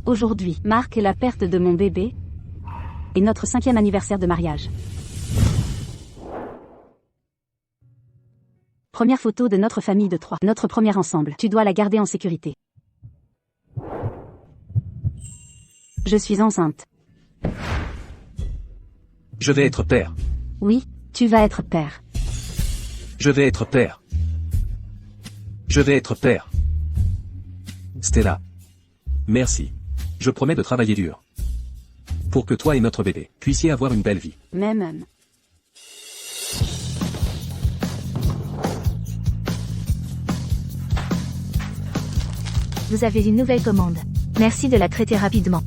Aujourd'hui marque la perte de mon bébé et notre 5e anniversaire de mariage. Première photo de notre famille de 3. Notre première ensemble. Tu dois la garder en sécurité. Je suis enceinte. Je vais être père. Oui, tu vas être père. Je vais être père. Je vais être père. Stella. Merci. Je promets de travailler dur. Pour que toi et notre bébé puissiez avoir une belle vie. Même. Vous avez une nouvelle commande. Merci de la traiter rapidement.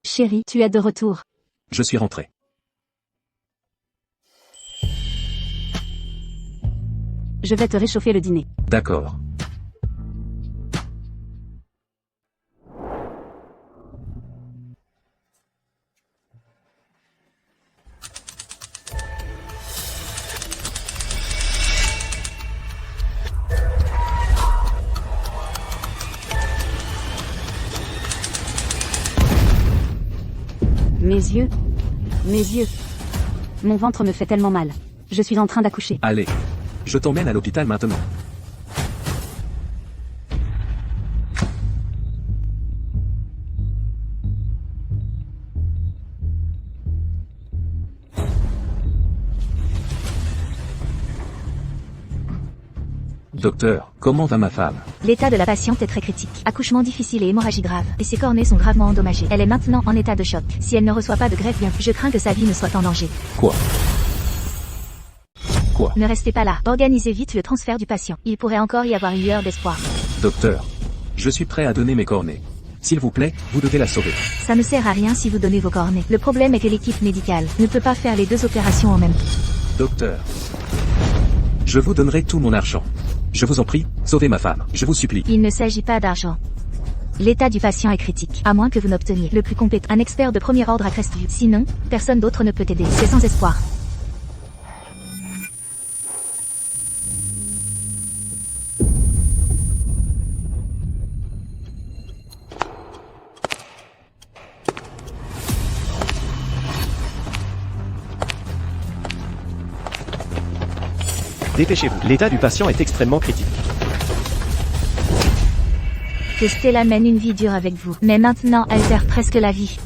Chérie, tu es de retour. Je suis rentré. Je vais te réchauffer le dîner. D'accord. Mes yeux. Mon ventre me fait tellement mal. Je suis en train d'accoucher. Allez. Je t'emmène à l'hôpital maintenant. Docteur, comment va ma femme? L'état de la patiente est très critique. Accouchement difficile et hémorragie grave. Et ses cornets sont gravement endommagés. Elle est maintenant en état de choc. Si elle ne reçoit pas de greffe bientôt, je crains que sa vie ne soit en danger. Quoi? Ne restez pas là. Organisez vite le transfert du patient. Il pourrait encore y avoir une lueur d'espoir. Docteur, je suis prêt à donner mes cornets. S'il vous plaît, vous devez la sauver. Ça ne sert à rien si vous donnez vos cornets. Le problème est que l'équipe médicale ne peut pas faire les 2 opérations en même temps. Docteur, je vous donnerai tout mon argent. Je vous en prie, sauvez ma femme, je vous supplie. Il ne s'agit pas d'argent. L'état du patient est critique, à moins que vous n'obteniez le plus compétent, un expert de premier ordre à Crestview. Sinon, personne d'autre ne peut aider. C'est sans espoir. Dépêchez-vous, l'état du patient est extrêmement critique. Que Stella mène une vie dure avec vous. Mais maintenant, elle perd presque la vie.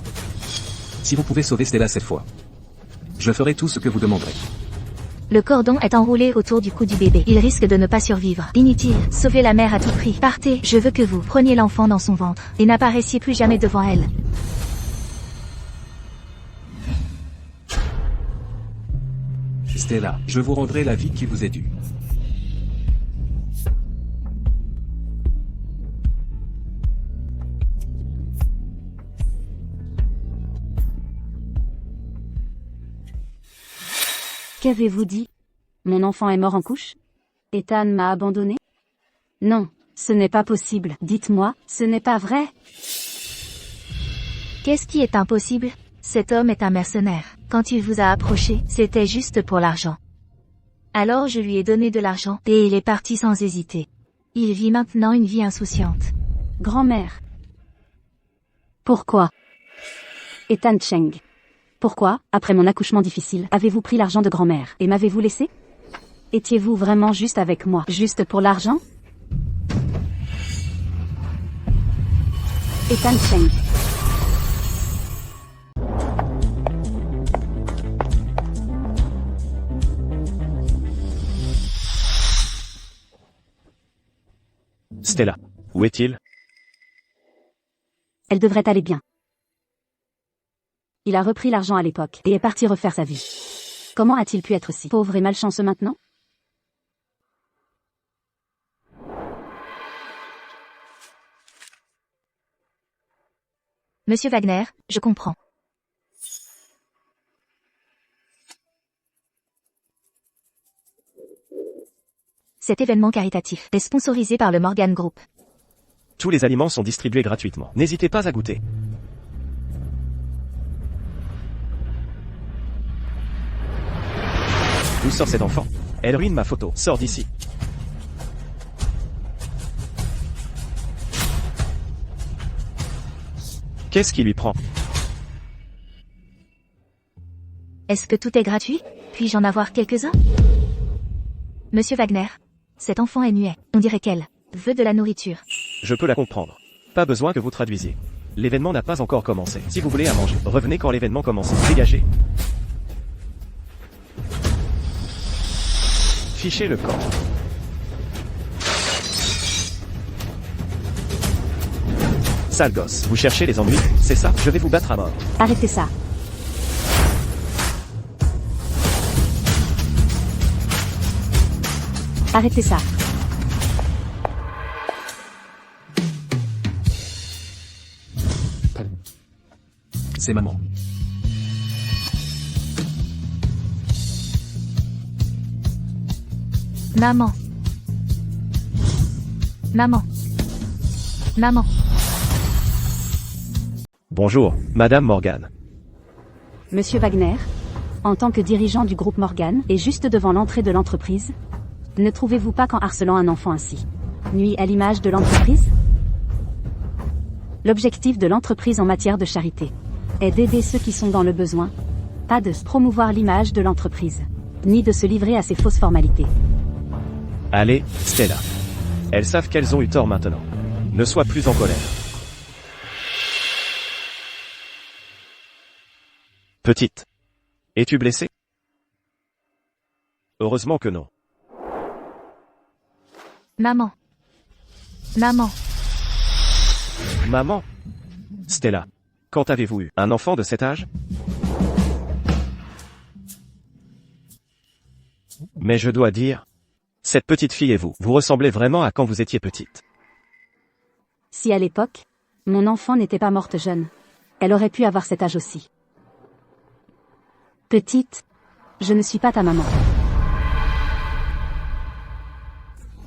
Si vous pouvez sauver Stella cette fois, je ferai tout ce que vous demanderez. Le cordon est enroulé autour du cou du bébé. Il risque de ne pas survivre. Inutile. Sauvez la mère à tout prix. Partez. Je veux que vous preniez l'enfant dans son ventre et n'apparaissiez plus jamais devant elle. Stella, je vous rendrai la vie qui vous est due. Qu'avez-vous dit? Mon enfant est mort en couche? Ethan m'a abandonné? Non, ce n'est pas possible. Dites-moi, ce n'est pas vrai. Qu'est-ce qui est impossible? Cet homme est un mercenaire. Quand il vous a approché, c'était juste pour l'argent. Alors je lui ai donné de l'argent, et il est parti sans hésiter. Il vit maintenant une vie insouciante. Grand-mère. Pourquoi? Ethan Cheng. Pourquoi, après mon accouchement difficile, avez-vous pris l'argent de grand-mère et m'avez-vous laissé? Étiez-vous vraiment juste avec moi, juste pour l'argent? Ethan Cheng. Stella, où est-il? Elle devrait aller bien. Il a repris l'argent à l'époque et est parti refaire sa vie. Comment a-t-il pu être si pauvre et malchanceux maintenant? Monsieur Wagner, je comprends. Cet événement caritatif est sponsorisé par le Morgan Group. Tous les aliments sont distribués gratuitement. N'hésitez pas à goûter. Où sort cet enfant? Elle ruine ma photo. Sors d'ici. Qu'est-ce qui lui prend? Est-ce que tout est gratuit? Puis-je en avoir quelques-uns? Monsieur Wagner, cet enfant est muet. On dirait qu'elle veut de la nourriture. Je peux la comprendre. Pas besoin que vous traduisiez. L'événement n'a pas encore commencé. Si vous voulez à manger, revenez quand l'événement commence. Dégagez. Fichez le camp. Sale gosse, vous cherchez les ennuis, c'est ça? Je vais vous battre à mort. Arrêtez ça. Arrêtez ça. C'est maman. Maman. Maman. Maman. Bonjour, Madame Morgan. Monsieur Wagner, en tant que dirigeant du groupe Morgan et juste devant l'entrée de l'entreprise, ne trouvez-vous pas qu'en harcelant un enfant ainsi, nuit à l'image de l'entreprise? L'objectif de l'entreprise en matière de charité est d'aider ceux qui sont dans le besoin, pas de promouvoir l'image de l'entreprise, ni de se livrer à ces fausses formalités. Allez, Stella. Elles savent qu'elles ont eu tort maintenant. Ne sois plus en colère. Petite. Es-tu blessée? Heureusement que non. Maman. Maman. Maman. Stella. Quand avez-vous eu un enfant de cet âge? Mais je dois dire, cette petite fille et vous ressemblez vraiment à quand vous étiez petite. Si à l'époque, mon enfant n'était pas morte jeune, elle aurait pu avoir cet âge aussi. Petite, je ne suis pas ta maman.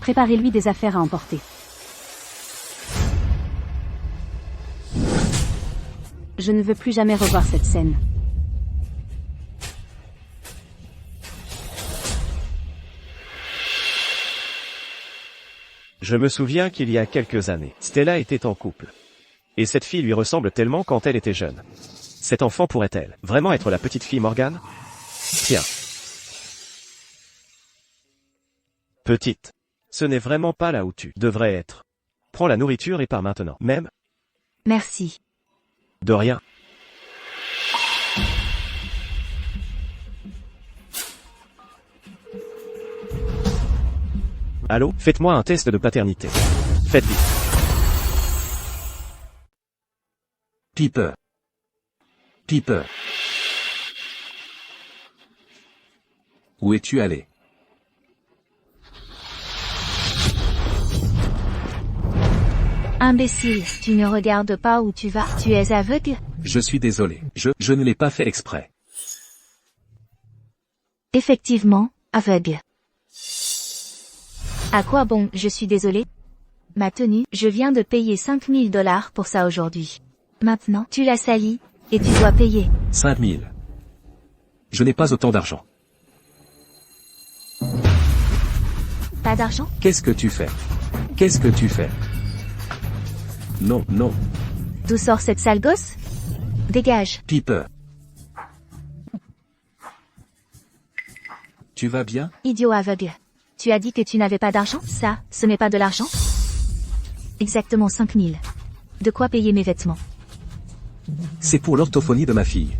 Préparez-lui des affaires à emporter. Je ne veux plus jamais revoir cette scène. Je me souviens qu'il y a quelques années, Stella était en couple. Et cette fille lui ressemble tellement quand elle était jeune. Cette enfant pourrait-elle vraiment être la petite fille Morgan? Tiens. Petite. Ce n'est vraiment pas là où tu devrais être. Prends la nourriture et pars maintenant. Même. Merci. De rien. Allô, faites-moi un test de paternité. Faites vite. Piper. Piper. Où es-tu allé? Imbécile, tu ne regardes pas où tu vas, tu es aveugle? Je suis désolé. Je ne l'ai pas fait exprès. Effectivement, aveugle. À quoi bon, je suis désolé? Ma tenue, je viens de payer $5000 pour ça aujourd'hui. Maintenant, tu l'as sali, et tu dois payer. 5000. Je n'ai pas autant d'argent. Pas d'argent? Qu'est-ce que tu fais? Qu'est-ce que tu fais? Non, non. D'où sort cette sale gosse? Dégage. Piper. Tu vas bien? Idiot aveugle. Tu as dit que tu n'avais pas d'argent? Ça, ce n'est pas de l'argent? Exactement 5000. De quoi payer mes vêtements? C'est pour l'orthophonie de ma fille.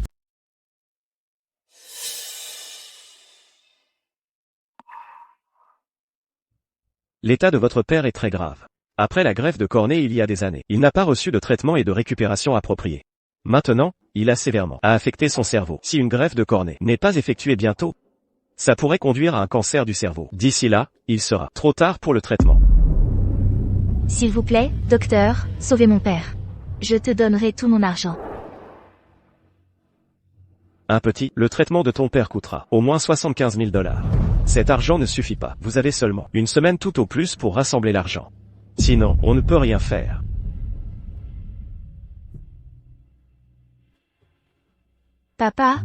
L'état de votre père est très grave. Après la greffe de cornée il y a des années, il n'a pas reçu de traitement et de récupération approprié. Maintenant, il a sévèrement affecté son cerveau. Si une greffe de cornée n'est pas effectuée bientôt, ça pourrait conduire à un cancer du cerveau. D'ici là, il sera trop tard pour le traitement. S'il vous plaît, docteur, sauvez mon père. Je te donnerai tout mon argent. Un petit, le traitement de ton père coûtera au moins $75 000. Cet argent ne suffit pas. Vous avez seulement une semaine tout au plus pour rassembler l'argent. Sinon, on ne peut rien faire. Papa?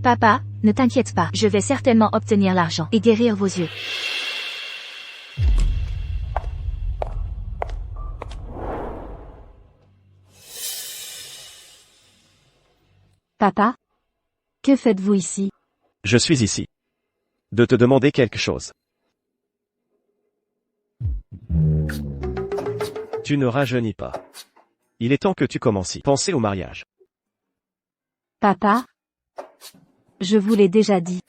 Papa, Ne t'inquiète pas, je vais certainement obtenir l'argent et guérir vos yeux. Papa? Que faites-vous ici? Je suis ici. De te demander quelque chose. Tu ne rajeunis pas. Il est temps que tu commences. Pensez au mariage. Papa? Je vous l'ai déjà dit.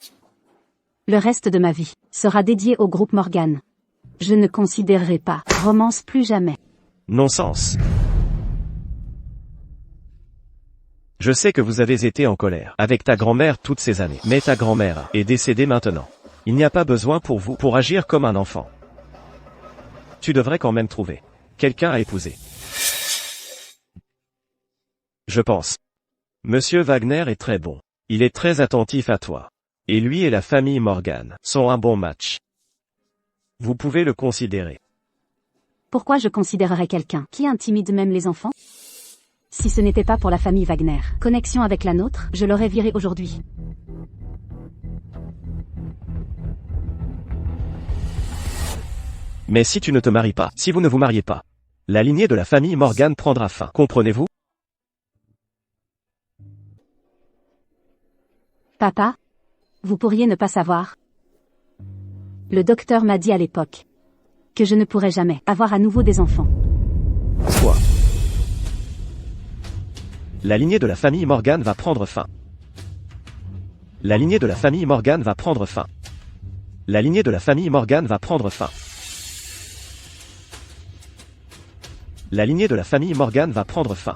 Le reste de ma vie sera dédié au groupe Morgan. Je ne considérerai pas romance plus jamais. Non-sens. Je sais que vous avez été en colère avec ta grand-mère toutes ces années, mais ta grand-mère est décédée maintenant. Il n'y a pas besoin pour vous pour agir comme un enfant. Tu devrais quand même trouver quelqu'un à épouser. Je pense. Monsieur Wagner est très bon. Il est très attentif à toi. Et lui et la famille Morgan sont un bon match. Vous pouvez le considérer. Pourquoi je considérerais quelqu'un qui intimide même les enfants? Si ce n'était pas pour la famille Wagner, connexion avec la nôtre, je l'aurais viré aujourd'hui. Mais si tu ne te maries pas, si vous ne vous mariez pas, la lignée de la famille Morgan prendra fin. Comprenez-vous? Papa? Vous pourriez ne pas savoir. Le docteur m'a dit à l'époque que je ne pourrais jamais avoir à nouveau des enfants. Quoi? La lignée de la famille Morgan va prendre fin. La lignée de la famille Morgan va prendre fin. La lignée de la famille Morgan va prendre fin. La lignée de la famille Morgan va prendre fin.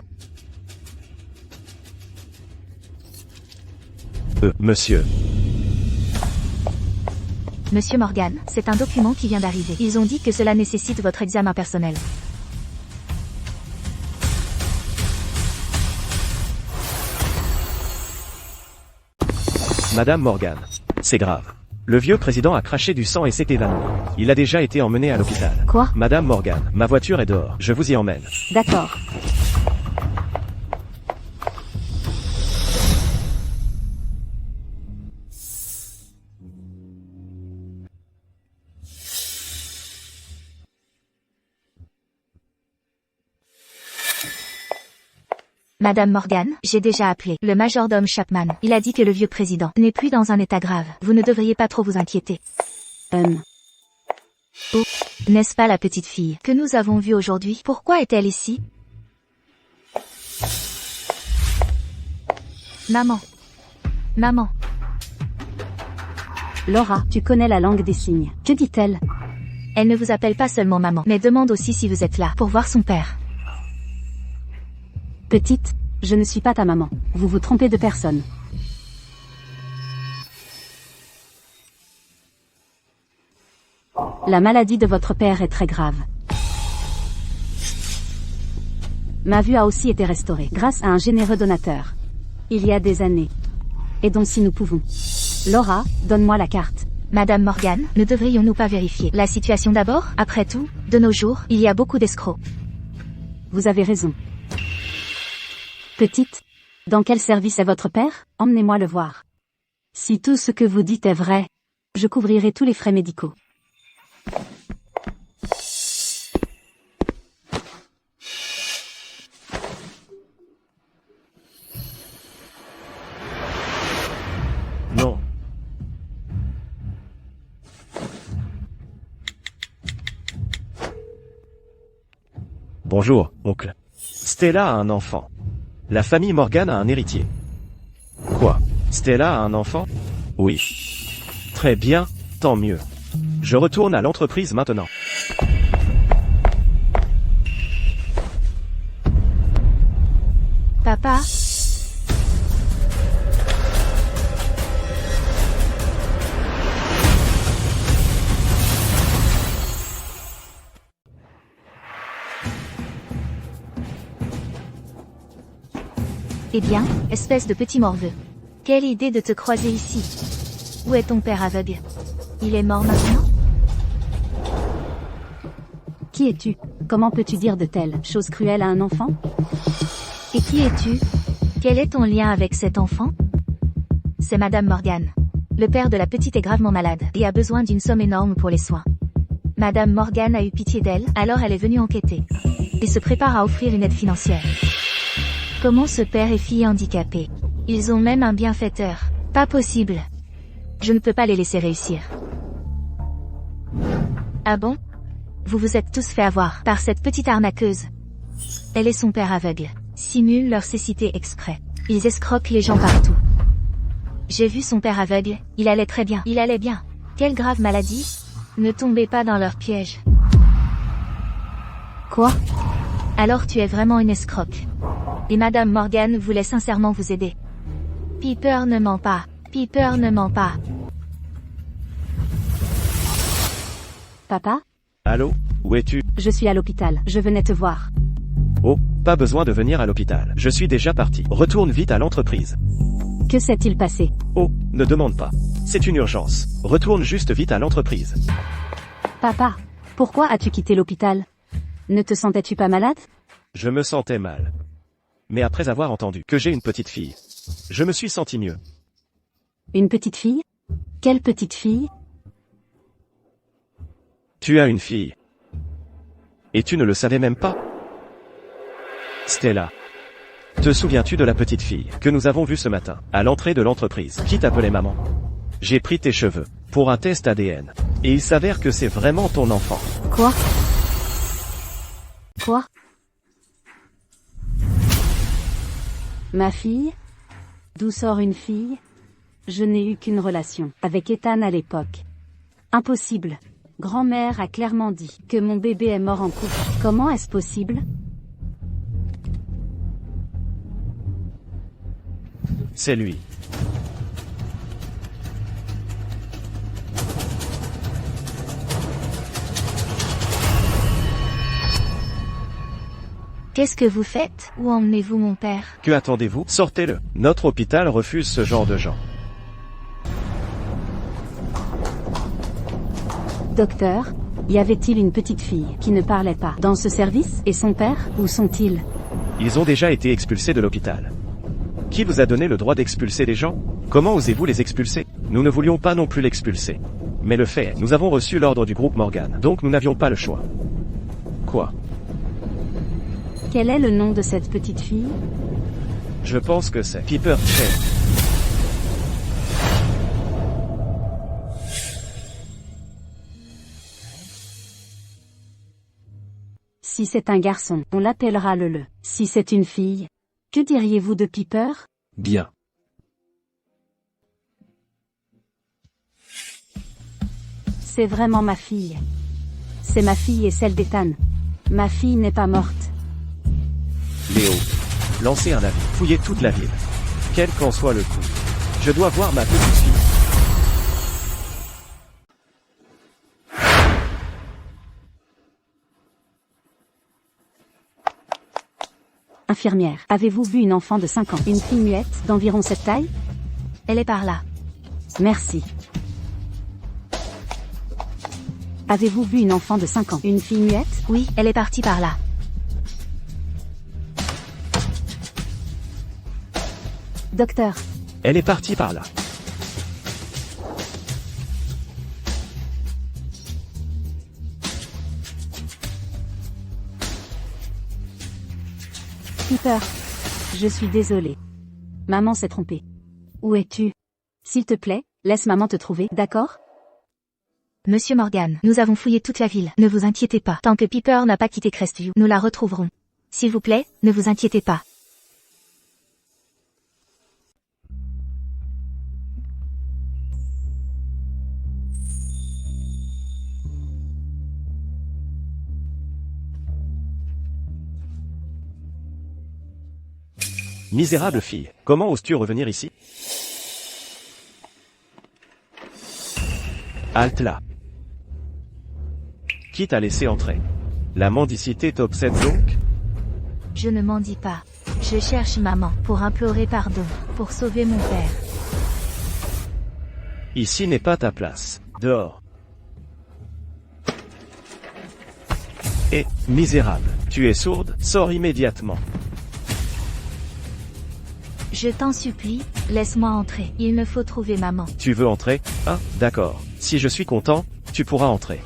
Monsieur. Monsieur Morgan, c'est un document qui vient d'arriver. Ils ont dit que cela nécessite votre examen personnel. Madame Morgan. C'est grave. Le vieux président a craché du sang et s'est évanoui. Il a déjà été emmené à l'hôpital. Quoi? Madame Morgan, ma voiture est dehors. Je vous y emmène. D'accord. Madame Morgan, j'ai déjà appelé le majordome Chapman. Il a dit que le vieux président n'est plus dans un état grave. Vous ne devriez pas trop vous inquiéter. Oh, n'est-ce pas la petite fille que nous avons vue aujourd'hui? Pourquoi est-elle ici? Maman. Maman. Laura, tu connais la langue des signes. Que dit-elle? Elle ne vous appelle pas seulement maman, mais demande aussi si vous êtes là pour voir son père. Petite, je ne suis pas ta maman. Vous vous trompez de personne. La maladie de votre père est très grave. Ma vue a aussi été restaurée grâce à un généreux donateur. Il y a des années. Aidons si nous pouvons. Laura, donne-moi la carte. Madame Morgan, ne devrions-nous pas vérifier la situation d'abord? Après tout, de nos jours, il y a beaucoup d'escrocs. Vous avez raison. Petite, dans quel service est votre père? Emmenez-moi le voir. Si tout ce que vous dites est vrai, je couvrirai tous les frais médicaux. Non. Bonjour, oncle. Stella a un enfant. La famille Morgan a un héritier. Quoi? Stella a un enfant? Oui. Très bien, tant mieux. Je retourne à l'entreprise maintenant. Papa? Eh bien, espèce de petit morveux. Quelle idée de te croiser ici. Où est ton père aveugle? Il est mort maintenant? Qui es-tu? Comment peux-tu dire de telles choses cruelles à un enfant? Et qui es-tu? Quel est ton lien avec cet enfant? c'est Madame Morgan. Le père de la petite est gravement malade et a besoin d'une somme énorme pour les soins. Madame Morgan a eu pitié d'elle, alors elle est venue enquêter. Et se prépare à offrir une aide financière. Comment ce père et fille handicapés? Ils ont même un bienfaiteur. Pas possible. Je ne peux pas les laisser réussir. Ah bon? Vous vous êtes tous fait avoir par cette petite arnaqueuse. Elle et son père aveugle simulent leur cécité exprès. Ils escroquent les gens partout. J'ai vu son père aveugle, il allait très bien. Il allait bien. Quelle grave maladie? Ne tombez pas dans leur piège. Quoi? Alors tu es vraiment une escroque. Et Madame Morgan voulait sincèrement vous aider. Piper ne ment pas. Piper ne ment pas. Papa? Allô? Où es-tu? Je suis à l'hôpital, je venais te voir. Oh, pas besoin de venir à l'hôpital. Je suis déjà parti. Retourne vite à l'entreprise. Que s'est-il passé? Oh, ne demande pas. C'est une urgence. Retourne juste vite à l'entreprise. Papa, pourquoi as-tu quitté l'hôpital? Ne te sentais-tu pas malade? Je me sentais mal. Mais après avoir entendu que j'ai une petite fille, je me suis senti mieux. Une petite fille? Quelle petite fille? Tu as une fille. Et tu ne le savais même pas? Stella. Te souviens-tu de la petite fille que nous avons vue ce matin, à l'entrée de l'entreprise, qui t'appelait maman? J'ai pris tes cheveux, pour un test ADN. Et il s'avère que c'est vraiment ton enfant. Quoi? Quoi? Ma fille? D'où sort une fille? Je n'ai eu qu'une relation avec Ethan à l'époque. Impossible. Grand-mère a clairement dit que mon bébé est mort en couple. Comment est-ce possible? C'est lui. Qu'est-ce que vous faites? Où emmenez-vous mon père? Que attendez-vous? Sortez-le. Notre hôpital refuse ce genre de gens. Docteur, y avait-il une petite fille qui ne parlait pas dans ce service? Et son père, où sont-ils? Ils ont déjà été expulsés de l'hôpital. Qui vous a donné le droit d'expulser les gens? Comment osez-vous les expulser? Nous ne voulions pas non plus l'expulser. Mais le fait est, nous avons reçu l'ordre du groupe Morgan, donc nous n'avions pas le choix. Quoi? Quel est le nom de cette petite fille? Je pense que c'est Piper Chen. Si c'est un garçon, on l'appellera Lele. Si c'est une fille, que diriez-vous de Piper? Bien. C'est vraiment ma fille. C'est ma fille et celle d'Ethan. Ma fille n'est pas morte. Léo. Lancez un avis. Fouillez toute la ville. Quel qu'en soit le coup. Je dois voir ma petite fille. Infirmière, avez-vous vu une enfant de 5 ans? Une fille muette, d'environ cette taille? Elle est par là. Merci. Avez-vous vu une enfant de 5 ans? Une fille muette? Oui, elle est partie par là. Docteur, Elle est partie par là. Piper. Je suis désolée. Maman s'est trompée. Où es-tu? S'il te plaît, laisse maman te trouver, d'accord? Monsieur Morgan, nous avons fouillé toute la ville. Ne vous inquiétez pas. Tant que Piper n'a pas quitté Crestview, nous la retrouverons. S'il vous plaît, ne vous inquiétez pas. Misérable fille. Comment oses-tu revenir ici? Halte là. Qui t'a laissé entrer? La mendicité t'obsède donc? Je ne m'en dis pas. Je cherche maman pour implorer pardon, pour sauver mon père. Ici n'est pas ta place. Dehors. Et, misérable, tu es sourde, sors immédiatement. Je t'en supplie, laisse-moi entrer. Il me faut trouver maman. Tu veux entrer? Ah, d'accord. Si je suis content, tu pourras entrer.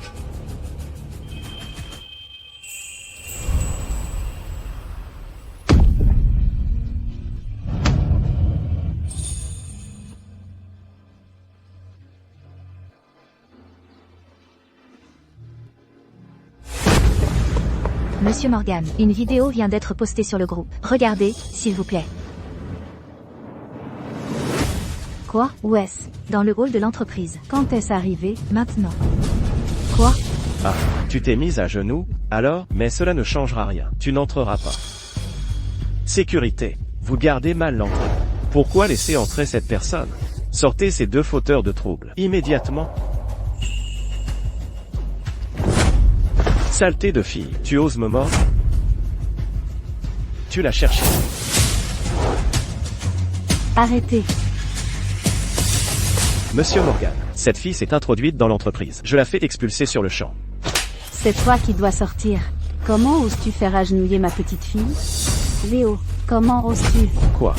Monsieur Morgan, une vidéo vient d'être postée sur le groupe. Regardez, s'il vous plaît. Quoi? Où est-ce? Dans le hall de l'entreprise. Quand est-ce arrivé? Maintenant. Quoi? Ah, tu t'es mise à genoux, alors, mais cela ne changera rien. Tu n'entreras pas. Sécurité. Vous gardez mal l'entrée. Pourquoi laisser entrer cette personne? Sortez ces deux fauteurs de troubles. Immédiatement. Saleté de fille. Tu oses me mordre? Tu l'as cherché. Arrêtez. Monsieur Morgan, cette fille s'est introduite dans l'entreprise. Je la fais expulser sur le champ. C'est toi qui dois sortir. Comment oses-tu faire agenouiller ma petite fille? Léo, comment oses-tu? Quoi?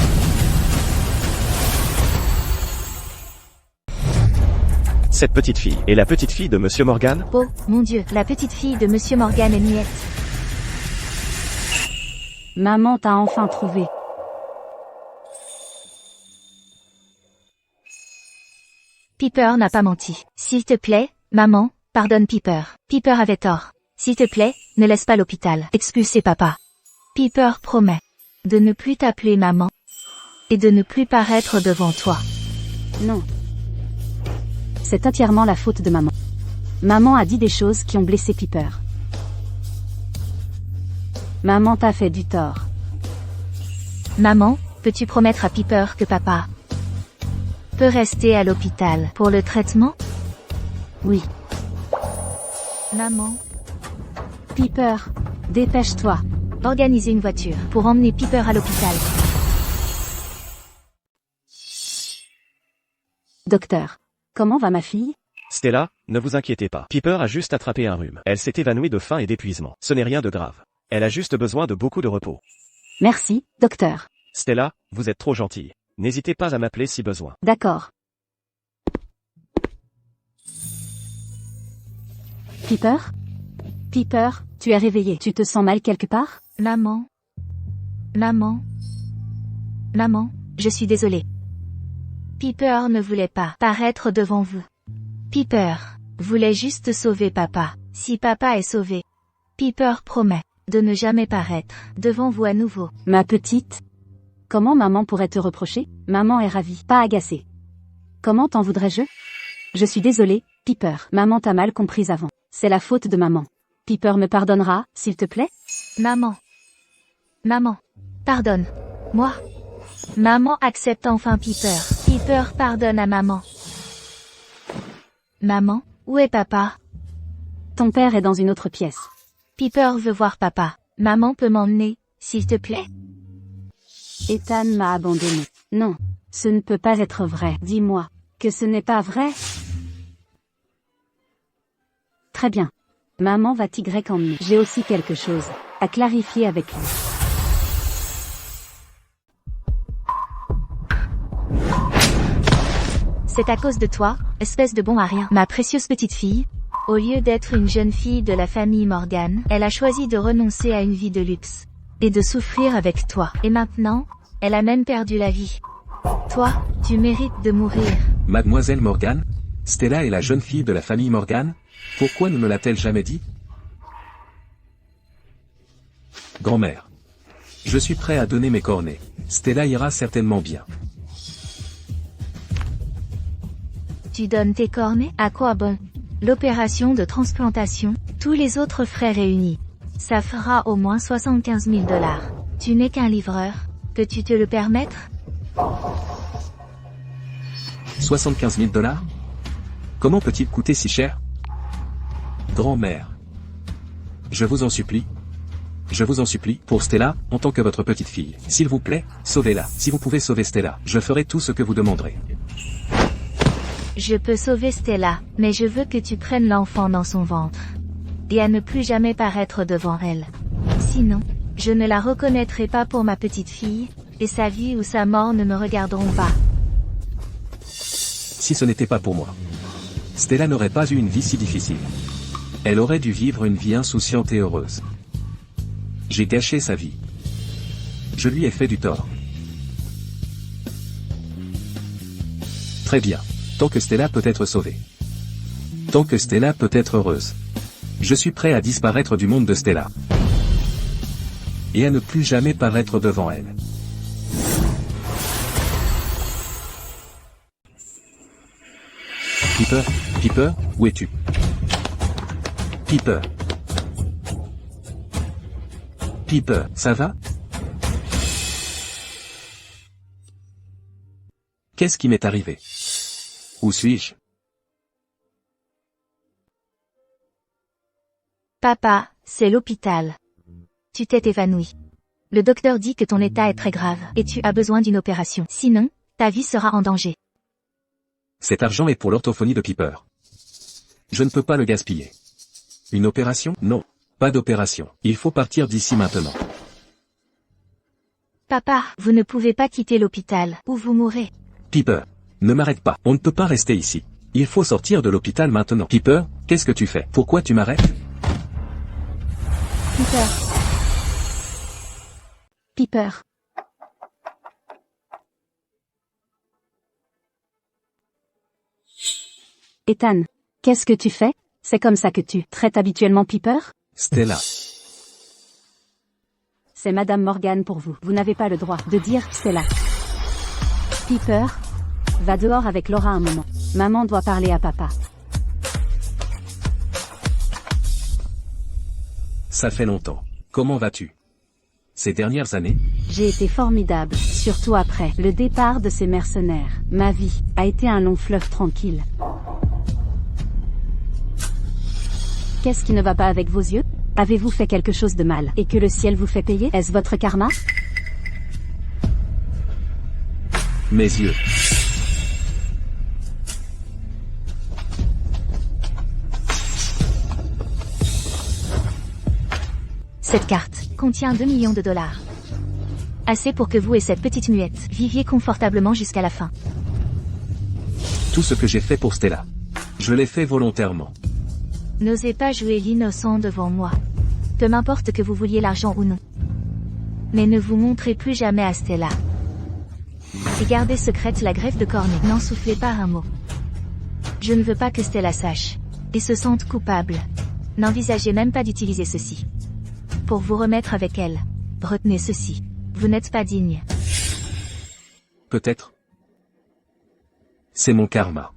Cette petite fille est la petite fille de Monsieur Morgan? Oh, mon Dieu, la petite fille de Monsieur Morgan est muette. Maman t'a enfin trouvé. Piper n'a pas menti. S'il te plaît, maman, pardonne Piper. Piper avait tort. S'il te plaît, ne laisse pas l'hôpital. Expulser papa. Piper promet de ne plus t'appeler maman et de ne plus paraître devant toi. Non. C'est entièrement la faute de maman. Maman a dit des choses qui ont blessé Piper. Maman t'a fait du tort. Maman, peux-tu promettre à Piper que papa peut rester à l'hôpital pour le traitement? Oui. Maman, Piper, dépêche-toi. organisez une voiture pour emmener Piper à l'hôpital. Docteur, comment va ma fille? Stella, ne vous inquiétez pas. Piper a juste attrapé un rhume. Elle s'est évanouie de faim et d'épuisement. Ce n'est rien de grave. Elle a juste besoin de beaucoup de repos. Merci, docteur. Stella, vous êtes trop gentille. N'hésitez pas à m'appeler si besoin. D'accord. Piper? Piper, tu es réveillée. Tu te sens mal quelque part? Maman. Maman. Maman, je suis désolée. Piper ne voulait pas paraître devant vous. Piper voulait juste sauver papa. Si papa est sauvé, Piper promet de ne jamais paraître devant vous à nouveau. Ma petite? Comment maman pourrait te reprocher? Maman est ravie, pas agacée. Comment t'en voudrais-je? Je suis désolée, Piper. Maman t'a mal comprise avant. C'est la faute de maman. Piper me pardonnera, s'il te plaît? Maman. Maman. Pardonne. Moi. Maman accepte enfin Piper. Piper pardonne à maman. Maman, où est papa? Ton père est dans une autre pièce. Piper veut voir papa. Maman peut m'emmener, s'il te plaît? Ethan m'a abandonné. Non, ce ne peut pas être vrai. Dis-moi que ce n'est pas vrai. Très bien. Maman va t'y emmener. J'ai aussi quelque chose à clarifier avec lui. C'est à cause de toi, espèce de bon à rien. Ma précieuse petite fille, au lieu d'être une jeune fille de la famille Morgan, elle a choisi de renoncer à une vie de luxe et de souffrir avec toi. Et maintenant, elle a même perdu la vie. Toi, tu mérites de mourir. Mademoiselle Morgan? Stella est la jeune fille de la famille Morgan? Pourquoi ne me l'a-t-elle jamais dit? Grand-mère. Je suis prêt à donner mes cornets. Stella ira certainement bien. Tu donnes tes cornets? À quoi bon? L'opération de transplantation, tous les autres frais réunis. Ça fera au moins 75 000 $. Tu n'es qu'un livreur. Peux-tu te le permettre? 75 000 $? Comment peut-il coûter si cher? Grand-mère. Je vous en supplie. Je vous en supplie, pour Stella, en tant que votre petite fille. S'il vous plaît, sauvez-la. Si vous pouvez sauver Stella, je ferai tout ce que vous demanderez. Je peux sauver Stella, mais je veux que tu prennes l'enfant dans son ventre. Et à ne plus jamais paraître devant elle. Sinon, je ne la reconnaîtrai pas pour ma petite fille, Et sa vie ou sa mort ne me regarderont pas. Si ce n'était pas pour moi, Stella n'aurait pas eu une vie si difficile. Elle aurait dû vivre une vie insouciante et heureuse. J'ai gâché sa vie. Je lui ai fait du tort. Très bien. Tant que Stella peut être sauvée. Tant que Stella peut être heureuse. Je suis prêt à disparaître du monde de Stella. Et à ne plus jamais paraître devant elle. Piper, Piper, où es-tu? Piper. Piper, ça va? Qu'est-ce qui m'est arrivé? Où suis-je? Papa, c'est l'hôpital. Tu t'es évanoui. Le docteur dit que ton état est très grave et tu as besoin d'une opération. Sinon, ta vie sera en danger. Cet argent est pour l'orthophonie de Piper. Je ne peux pas le gaspiller. Une opération? Non. Pas d'opération. Il faut partir d'ici maintenant. Papa, vous ne pouvez pas quitter l'hôpital, ou vous mourrez. Piper, ne m'arrête pas. On ne peut pas rester ici. Il faut sortir de l'hôpital maintenant. Piper, qu'est-ce que tu fais? Pourquoi tu m'arrêtes? Piper. Piper. Ethan, qu'est-ce que tu fais? C'est comme ça que tu traites habituellement Piper? Stella. C'est Madame Morgan pour vous. Vous n'avez pas le droit de dire Stella. Piper, va dehors avec Laura un moment. Maman doit parler à papa. Ça fait longtemps. Comment vas-tu? Ces dernières années? J'ai été formidable, surtout après le départ de ces mercenaires. Ma vie a été un long fleuve tranquille. Qu'est-ce qui ne va pas avec vos yeux? Avez-vous fait quelque chose de mal et que le ciel vous fait payer? Est-ce votre karma? Mes yeux. Cette carte contient 2 millions de dollars. Assez pour que vous et cette petite muette viviez confortablement jusqu'à la fin. Tout ce que j'ai fait pour Stella. Je l'ai fait volontairement. N'osez pas jouer l'innocent devant moi. Peu m'importe que vous vouliez l'argent ou non. Mais ne vous montrez plus jamais à Stella. Et gardez secrète la greffe de cornée. N'en soufflez pas un mot. Je ne veux pas que Stella sache. Et se sente coupable. N'envisagez même pas d'utiliser ceci. Pour vous remettre avec elle. Retenez ceci. Vous n'êtes pas digne. Peut-être. C'est mon karma.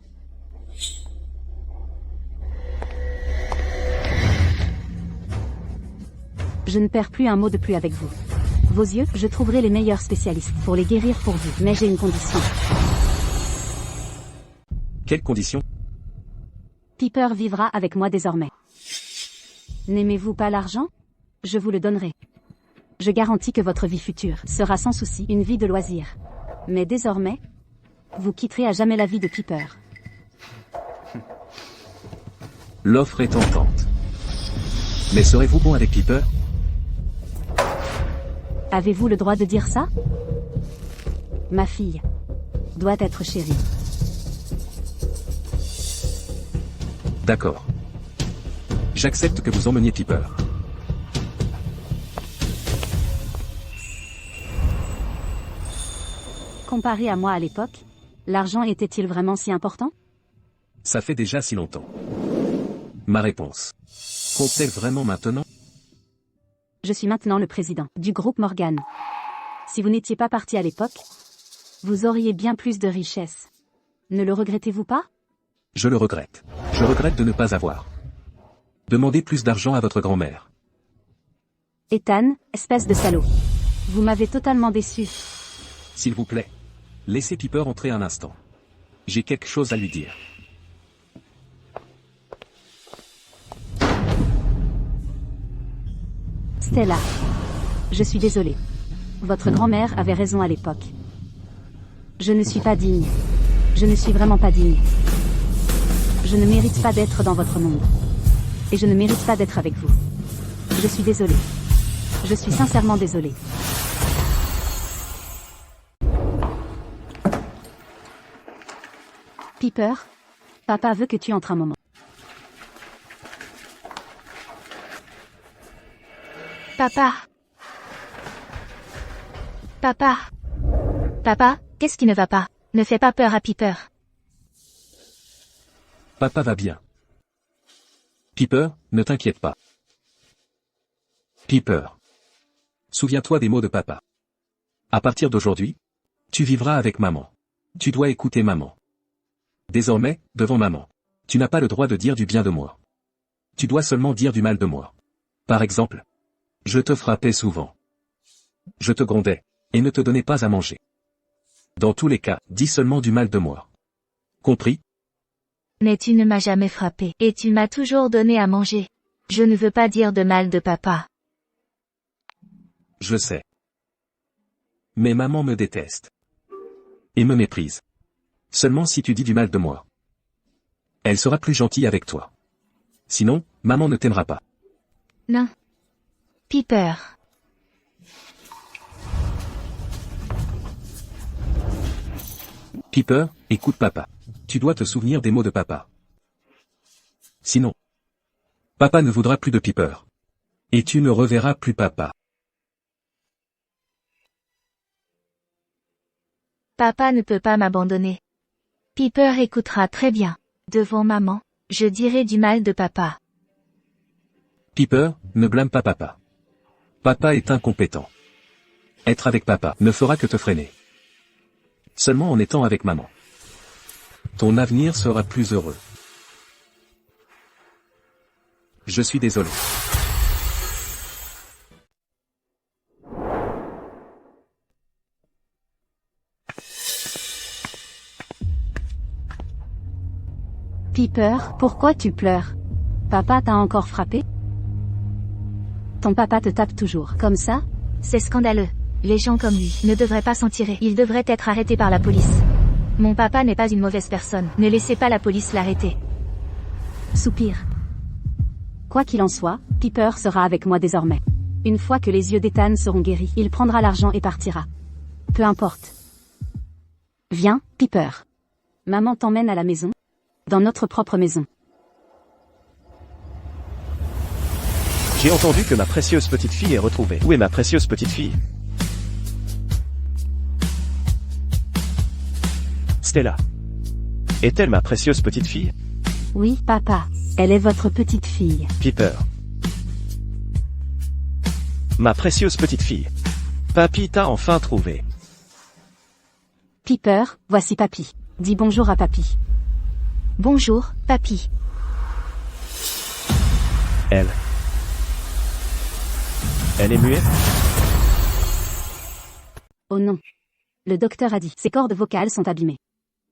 Je ne perds plus un mot de plus avec vous. Vos yeux, je trouverai les meilleurs spécialistes pour les guérir pour vous. Mais j'ai une condition. Quelle condition? Piper vivra avec moi désormais. N'aimez-vous pas l'argent? Je vous le donnerai. Je garantis que votre vie future sera sans souci une vie de loisir. Mais désormais, vous quitterez à jamais la vie de Piper. L'offre est tentante. Mais serez-vous bon avec Piper? Avez-vous le droit de dire ça? Ma fille doit être chérie. D'accord. J'accepte que vous emmeniez Piper. Comparé à moi à l'époque, l'argent était-il vraiment si important? Ça fait déjà si longtemps. Ma réponse. Compte-t-elle vraiment maintenant? Je suis maintenant le président du groupe Morgan. Si vous n'étiez pas parti à l'époque, vous auriez bien plus de richesses. Ne le regrettez-vous pas? Je le regrette. Je regrette de ne pas avoir. Demandez plus d'argent à votre grand-mère. Ethan, espèce de salaud. Vous m'avez totalement déçu. S'il vous plaît. Laissez Piper entrer un instant. J'ai quelque chose à lui dire. Stella. Je suis désolée. Votre grand-mère avait raison à l'époque. Je ne suis pas digne. Je ne suis vraiment pas digne. Je ne mérite pas d'être dans votre monde. Et je ne mérite pas d'être avec vous. Je suis désolée. Je suis sincèrement désolée. Piper, papa veut que tu entres un moment. Papa. Papa. Papa, qu'est-ce qui ne va pas? Ne fais pas peur à Piper. Papa va bien. Piper, ne t'inquiète pas. Piper. Souviens-toi des mots de papa. À partir d'aujourd'hui, tu vivras avec maman. Tu dois écouter maman. Désormais, devant maman, tu n'as pas le droit de dire du bien de moi. Tu dois seulement dire du mal de moi. Par exemple, je te frappais souvent. Je te grondais, et ne te donnais pas à manger. Dans tous les cas, dis seulement du mal de moi. Compris? Mais tu ne m'as jamais frappé, et tu m'as toujours donné à manger. Je ne veux pas dire de mal de papa. Je sais. Mais maman me déteste. Et me méprise. Seulement si tu dis du mal de moi. Elle sera plus gentille avec toi. Sinon, maman ne t'aimera pas. Non. Piper. Piper, écoute papa. Tu dois te souvenir des mots de papa. Sinon, papa ne voudra plus de Piper. Et tu ne reverras plus papa. Papa ne peut pas m'abandonner. Piper écoutera très bien. Devant maman, je dirai du mal de papa. Piper, ne blâme pas papa. Papa est incompétent. Être avec papa ne fera que te freiner. Seulement en étant avec maman, ton avenir sera plus heureux. Je suis désolé. Piper, pourquoi tu pleures? Papa t'a encore frappé? Ton papa te tape toujours, comme ça? C'est scandaleux. Les gens comme lui ne devraient pas s'en tirer. Il devrait être arrêté par la police. Mon papa n'est pas une mauvaise personne. Ne laissez pas la police l'arrêter. Soupir. Quoi qu'il en soit, Piper sera avec moi désormais. Une fois que les yeux d'Ethan seront guéris, il prendra l'argent et partira. Peu importe. Viens, Piper. Maman t'emmène à la maison. Dans notre propre maison. J'ai entendu que ma précieuse petite fille est retrouvée. Où est ma précieuse petite fille? Stella. Est-elle ma précieuse petite fille? Oui, papa. Elle est votre petite fille. Piper. Ma précieuse petite fille. Papy t'a enfin trouvé. Piper, voici papy. Dis bonjour à papy. Bonjour, papy. Elle est muette? Oh non. Le docteur a dit, ses cordes vocales sont abîmées.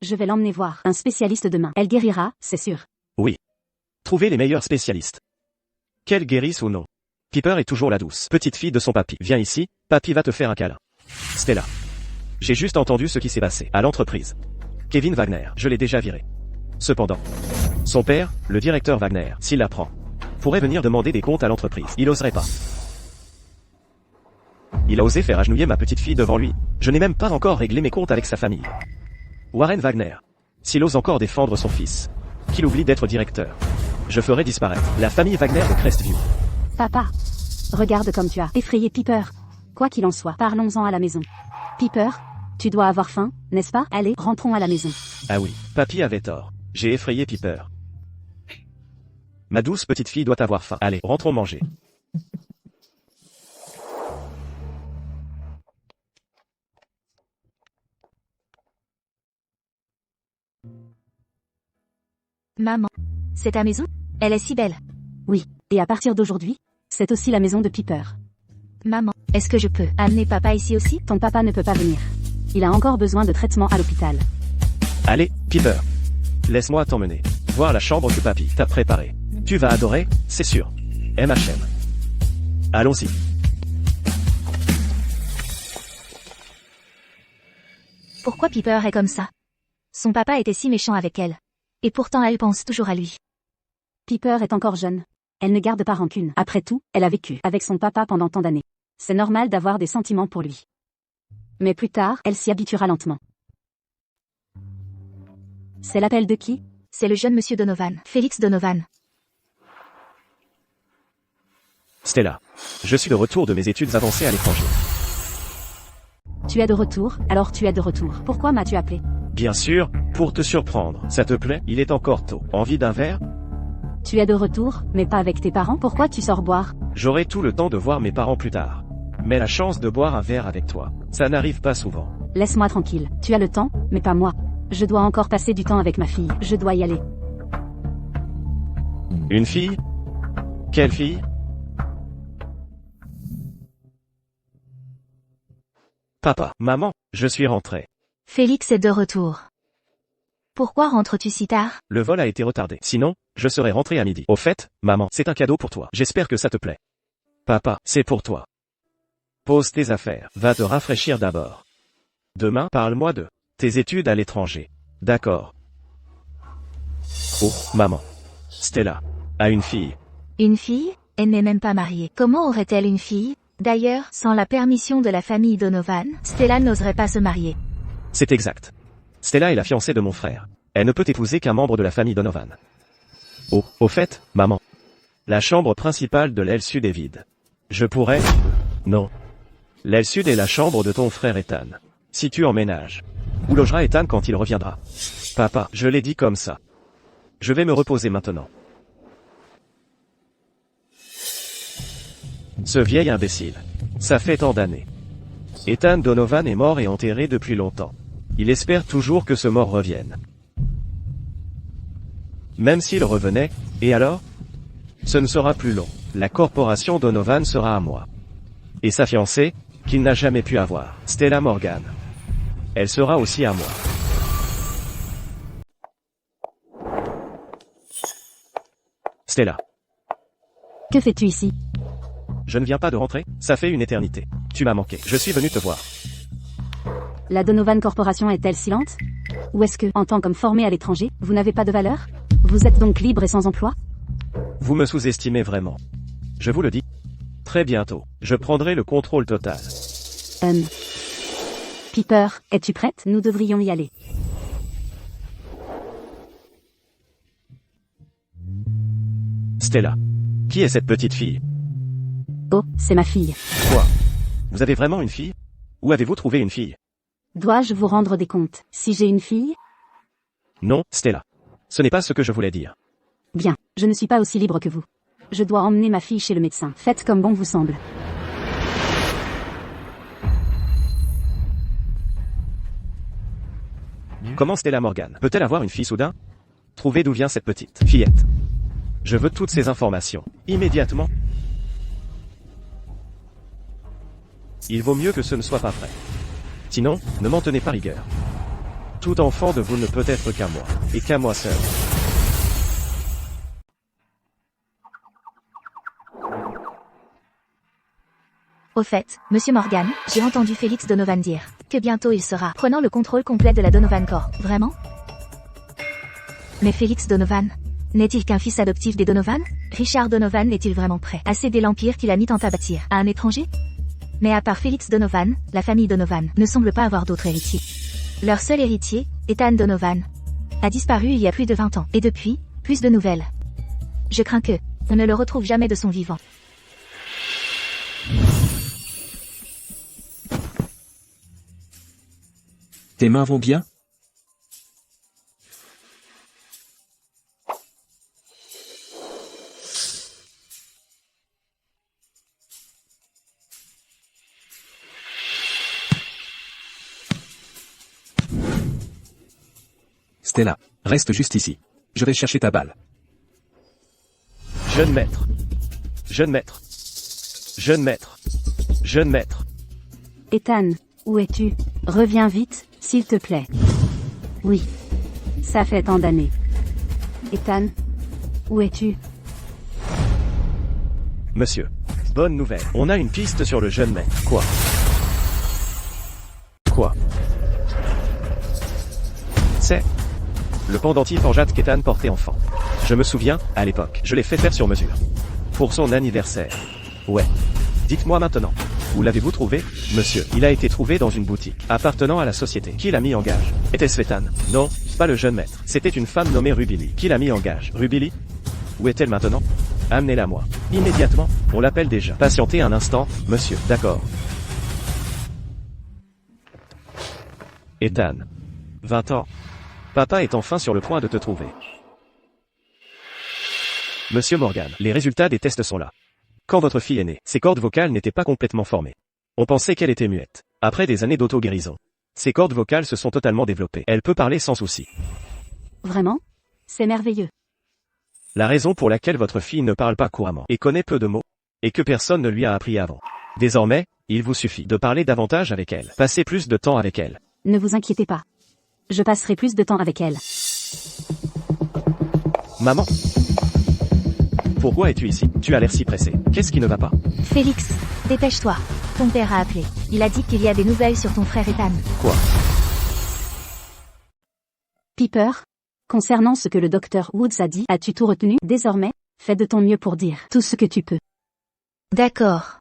Je vais l'emmener voir un spécialiste demain. Elle guérira, c'est sûr. Oui. Trouvez les meilleurs spécialistes. Qu'elle guérisse ou non. Piper est toujours la douce petite fille de son papy. Viens ici, papy va te faire un câlin. Stella. J'ai juste entendu ce qui s'est passé à l'entreprise. Kevin Wagner, je l'ai déjà viré. Cependant, son père, le directeur Wagner, s'il l'apprend, pourrait venir demander des comptes à l'entreprise. Il oserait pas. Il a osé faire agenouiller ma petite fille devant lui. Je n'ai même pas encore réglé mes comptes avec sa famille. Warren Wagner. S'il ose encore défendre son fils, qu'il oublie d'être directeur, je ferai disparaître la famille Wagner de Crestview. Papa. Regarde comme tu as effrayé Piper. Quoi qu'il en soit, parlons-en à la maison. Piper, tu dois avoir faim, n'est-ce pas? Allez, rentrons à la maison. Ah oui, papy avait tort. J'ai effrayé Piper. Ma douce petite fille doit avoir faim. Allez, rentrons manger. Maman. C'est ta maison? Elle est si belle. Oui, et à partir d'aujourd'hui, c'est aussi la maison de Piper. Maman, est-ce que je peux amener papa ici aussi? Ton papa ne peut pas venir. Il a encore besoin de traitement à l'hôpital. Allez, Piper. Laisse-moi t'emmener. Voir la chambre que papy t'a préparée. Tu vas adorer, c'est sûr. MHM. Allons-y. Pourquoi Piper est comme ça? Son papa était si méchant avec elle. Et pourtant elle pense toujours à lui. Piper est encore jeune. Elle ne garde pas rancune. Après tout, elle a vécu avec son papa pendant tant d'années. C'est normal d'avoir des sentiments pour lui. Mais plus tard, elle s'y habituera lentement. C'est l'appel de qui? C'est le jeune monsieur Donovan, Félix Donovan. Stella. Je suis de retour de mes études avancées à l'étranger. Tu es de retour, alors tu es de retour. Pourquoi m'as-tu appelé? Bien sûr, pour te surprendre. Ça te plaît? Il est encore tôt. Envie d'un verre? Tu es de retour, mais pas avec tes parents. Pourquoi tu sors boire? J'aurai tout le temps de voir mes parents plus tard. Mais la chance de boire un verre avec toi, ça n'arrive pas souvent. Laisse-moi tranquille. Tu as le temps, mais pas moi. Je dois encore passer du temps avec ma fille. Je dois y aller. Une fille? Quelle fille? Papa, maman, je suis rentré. Félix est de retour. Pourquoi rentres-tu si tard? Le vol a été retardé. Sinon, je serais rentré à midi. Au fait, maman, c'est un cadeau pour toi. J'espère que ça te plaît. Papa, c'est pour toi. Pose tes affaires. Va te rafraîchir d'abord. Demain, parle-moi de tes études à l'étranger. D'accord. Oh, maman. Stella a une fille. Une fille? Elle n'est même pas mariée. Comment aurait-elle une fille? D'ailleurs, sans la permission de la famille Donovan, Stella n'oserait pas se marier. C'est exact. Stella est la fiancée de mon frère. Elle ne peut épouser qu'un membre de la famille Donovan. Oh, au fait, maman. La chambre principale de l'aile sud est vide. Je pourrais... Non. L'aile sud est la chambre de ton frère Ethan. Si tu emménages. Où logera Ethan quand il reviendra? Papa, je l'ai dit comme ça. Je vais me reposer maintenant. Ce vieil imbécile. Ça fait tant d'années. Ethan Donovan est mort et enterré depuis longtemps. Il espère toujours que ce mort revienne. Même s'il revenait, et alors? Ce ne sera plus long. La corporation Donovan sera à moi. Et sa fiancée, qu'il n'a jamais pu avoir, Stella Morgan. Elle sera aussi à moi. Stella. Que fais-tu ici? Je ne viens pas de rentrer, ça fait une éternité. Tu m'as manqué, je suis venu te voir. La Donovan Corporation est-elle silente? Ou est-ce que, en tant qu'homme formé à l'étranger, vous n'avez pas de valeur? Vous êtes donc libre et sans emploi? Vous me sous-estimez vraiment. Je vous le dis. Très bientôt, je prendrai le contrôle total. Piper, es-tu prête? Nous devrions y aller. Stella. Qui est cette petite fille? Oh, c'est ma fille. Quoi? Vous avez vraiment une fille? Où avez-vous trouvé une fille? Dois-je vous rendre des comptes, si j'ai une fille? Non, Stella. Ce n'est pas ce que je voulais dire. Bien, je ne suis pas aussi libre que vous. Je dois emmener ma fille chez le médecin. Faites comme bon vous semble. Comment Stella Morgan peut-elle avoir une fille soudain? Trouvez d'où vient cette petite fillette. Je veux toutes ces informations. Immédiatement. Il vaut mieux que ce ne soit pas vrai. Sinon, ne m'en tenez pas rigueur. Tout enfant de vous ne peut être qu'à moi, et qu'à moi seul. Au fait, Monsieur Morgan, j'ai entendu Félix Donovan dire que bientôt il sera prenant le contrôle complet de la Donovan Corp. Vraiment? Mais Félix Donovan, n'est-il qu'un fils adoptif des Donovan? Richard Donovan est-il vraiment prêt à céder l'empire qu'il a mis tant à bâtir à un étranger? Mais à part Félix Donovan, la famille Donovan ne semble pas avoir d'autres héritiers. Leur seul héritier, Ethan Donovan, a disparu il y a plus de 20 ans. Et depuis, plus de nouvelles. Je crains que on ne le retrouve jamais de son vivant. Tes mains vont bien? Stella, reste juste ici. Je vais chercher ta balle. Jeune maître. Jeune maître. Jeune maître. Jeune maître. Ethan, où es-tu? Reviens vite, s'il te plaît. Oui. Ça fait tant d'années. Ethan, où es-tu? Monsieur. Bonne nouvelle. On a une piste sur le jeune maître. Quoi? Quoi? C'est le pendentif en jade qu'Ethan portait enfant. Je me souviens, à l'époque, je l'ai fait faire sur mesure. Pour son anniversaire. Ouais. Dites-moi maintenant. Où l'avez-vous trouvé, monsieur? Il a été trouvé dans une boutique, appartenant à la société. Qui l'a mis en gage? Était-ce Svetan? Non, pas le jeune maître. C'était une femme nommée Rubili. Qui l'a mis en gage? Rubili? Où est-elle maintenant? Amenez-la moi. Immédiatement. On l'appelle déjà. Patientez un instant, monsieur. D'accord. Ethan. 20 ans. Papa est enfin sur le point de te trouver. Monsieur Morgan, les résultats des tests sont là. Quand votre fille est née, ses cordes vocales n'étaient pas complètement formées. On pensait qu'elle était muette. Après des années d'auto-guérison, ses cordes vocales se sont totalement développées. Elle peut parler sans souci. Vraiment? C'est merveilleux. La raison pour laquelle votre fille ne parle pas couramment et connaît peu de mots, et que personne ne lui a appris avant. Désormais, il vous suffit de parler davantage avec elle. Passez plus de temps avec elle. Ne vous inquiétez pas. Je passerai plus de temps avec elle. Maman. Pourquoi es-tu ici? Tu as l'air si pressé. Qu'est-ce qui ne va pas? Félix, dépêche-toi. Ton père a appelé. Il a dit qu'il y a des nouvelles sur ton frère Ethan. Quoi? Piper, concernant ce que le docteur Woods a dit, as-tu tout retenu? Désormais, fais de ton mieux pour dire tout ce que tu peux. D'accord.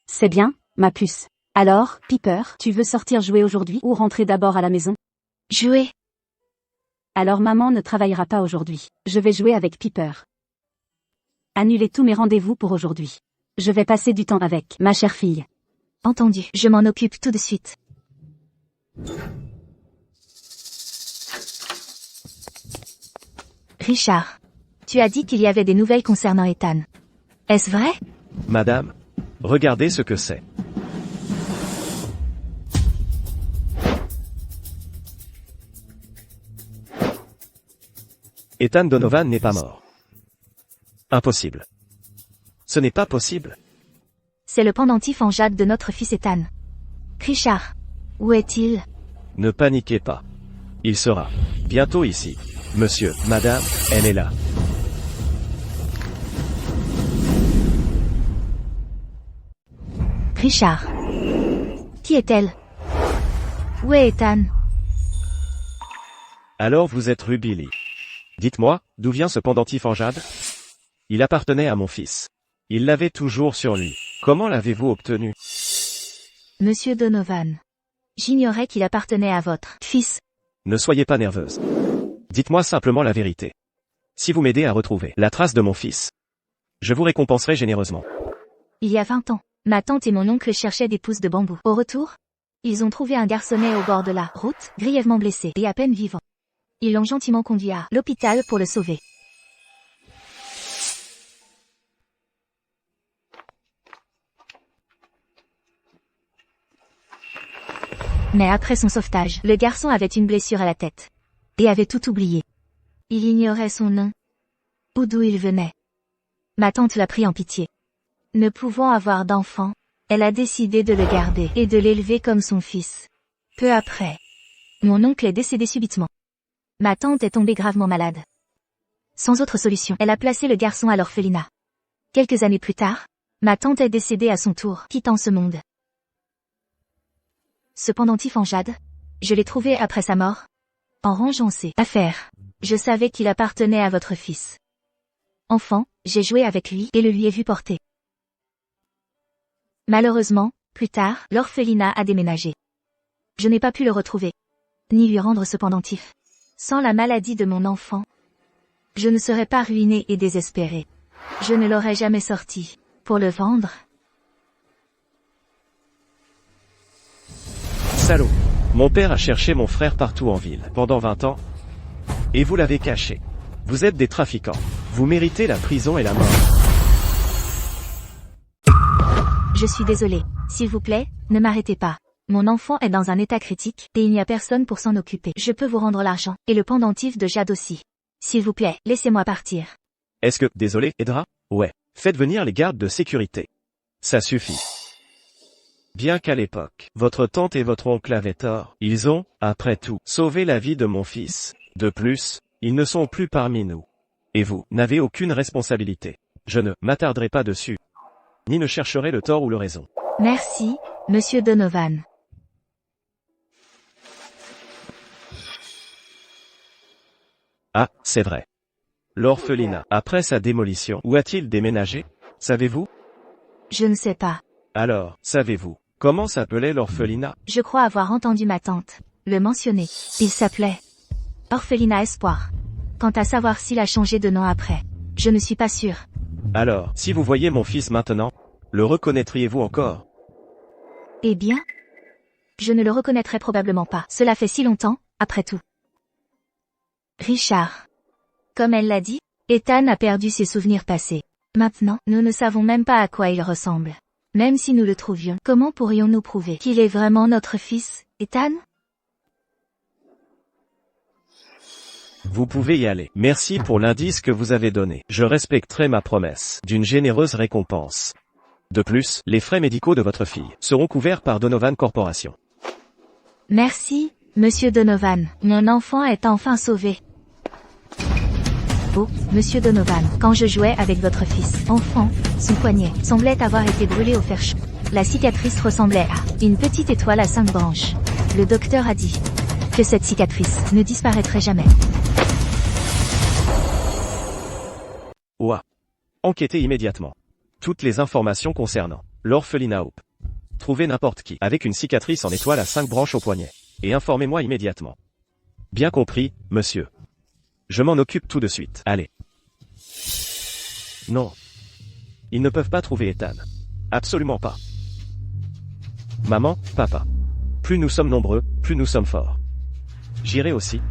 C'est bien, ma puce. Alors, Piper, tu veux sortir jouer aujourd'hui ou rentrer d'abord à la maison? Jouer. Alors maman ne travaillera pas aujourd'hui. Je vais jouer avec Piper. Annulez tous mes rendez-vous pour aujourd'hui. Je vais passer du temps avec ma chère fille. Entendu. Je m'en occupe tout de suite. Richard. Tu as dit qu'il y avait des nouvelles concernant Ethan. Est-ce vrai? Madame, regardez ce que c'est. Ethan Donovan n'est pas mort. Impossible. Ce n'est pas possible. C'est le pendentif en jade de notre fils Ethan. Richard. Où est-il? Ne paniquez pas. Il sera bientôt ici. Monsieur, madame, elle est là. Richard. Qui est-elle? Où est Ethan? Alors vous êtes Rubili. Dites-moi, d'où vient ce pendentif en jade? Il appartenait à mon fils. Il l'avait toujours sur lui. Comment l'avez-vous obtenu? Monsieur Donovan. J'ignorais qu'il appartenait à votre fils. Ne soyez pas nerveuse. Dites-moi simplement la vérité. Si vous m'aidez à retrouver la trace de mon fils, je vous récompenserai généreusement. Il y a 20 ans, ma tante et mon oncle cherchaient des pousses de bambou. Au retour, ils ont trouvé un garçonnet au bord de la route, grièvement blessé et à peine vivant. Ils l'ont gentiment conduit à l'hôpital pour le sauver. Mais après son sauvetage, le garçon avait une blessure à la tête. Et avait tout oublié. Il ignorait son nom. Ou d'où il venait. Ma tante l'a pris en pitié. Ne pouvant avoir d'enfant, elle a décidé de le garder et de l'élever comme son fils. Peu après, mon oncle est décédé subitement. Ma tante est tombée gravement malade. Sans autre solution, elle a placé le garçon à l'orphelinat. Quelques années plus tard, ma tante est décédée à son tour, quittant ce monde. Ce pendentif en jade, je l'ai trouvé après sa mort. En rangeant ses affaires, je savais qu'il appartenait à votre fils. Enfant, j'ai joué avec lui et le lui ai vu porter. Malheureusement, plus tard, l'orphelinat a déménagé. Je n'ai pas pu le retrouver, ni lui rendre ce pendentif. Sans la maladie de mon enfant, je ne serais pas ruinée et désespérée. Je ne l'aurais jamais sorti pour le vendre. Salaud. Mon père a cherché mon frère partout en ville, pendant 20 ans. Et vous l'avez caché. Vous êtes des trafiquants. Vous méritez la prison et la mort. Je suis désolée. S'il vous plaît, ne m'arrêtez pas. Mon enfant est dans un état critique, et il n'y a personne pour s'en occuper. Je peux vous rendre l'argent, et le pendentif de jade aussi. S'il vous plaît, laissez-moi partir. Est-ce que, désolé, Edra? Ouais. Faites venir les gardes de sécurité. Ça suffit. Bien qu'à l'époque, votre tante et votre oncle avaient tort, ils ont, après tout, sauvé la vie de mon fils. De plus, ils ne sont plus parmi nous. Et vous, n'avez aucune responsabilité. Je ne m'attarderai pas dessus. Ni ne chercherai le tort ou le raison. Merci, monsieur Donovan. Ah, c'est vrai. L'orphelinat, après sa démolition, où a-t-il déménagé? Savez-vous? Je ne sais pas. Alors, savez-vous comment s'appelait l'orphelinat? Je crois avoir entendu ma tante le mentionner. Il s'appelait Orphelinat Espoir. Quant à savoir s'il a changé de nom après, je ne suis pas sûre. Alors, si vous voyez mon fils maintenant, le reconnaîtriez-vous encore? Eh bien, je ne le reconnaîtrai probablement pas. Cela fait si longtemps, après tout. Richard. Comme elle l'a dit, Ethan a perdu ses souvenirs passés. Maintenant, nous ne savons même pas à quoi il ressemble. Même si nous le trouvions, comment pourrions-nous prouver qu'il est vraiment notre fils, Ethan? Vous pouvez y aller. Merci pour l'indice que vous avez donné. Je respecterai ma promesse d'une généreuse récompense. De plus, les frais médicaux de votre fille seront couverts par Donovan Corporation. Merci, Monsieur Donovan. Mon enfant est enfin sauvé. Oh, Monsieur Donovan, quand je jouais avec votre fils, enfant, son poignet semblait avoir été brûlé au fer chaud. La cicatrice ressemblait à une petite étoile à 5 branches. Le docteur a dit que cette cicatrice ne disparaîtrait jamais. Ouah. Enquêtez immédiatement. Toutes les informations concernant l'orphelinat Hope. Trouvez n'importe qui avec une cicatrice en étoile à 5 branches au poignet. Et informez-moi immédiatement. Bien compris, monsieur. Je m'en occupe tout de suite. Allez. Non. Ils ne peuvent pas trouver Ethan. Absolument pas. Maman, papa. Plus nous sommes nombreux, plus nous sommes forts. J'irai aussi.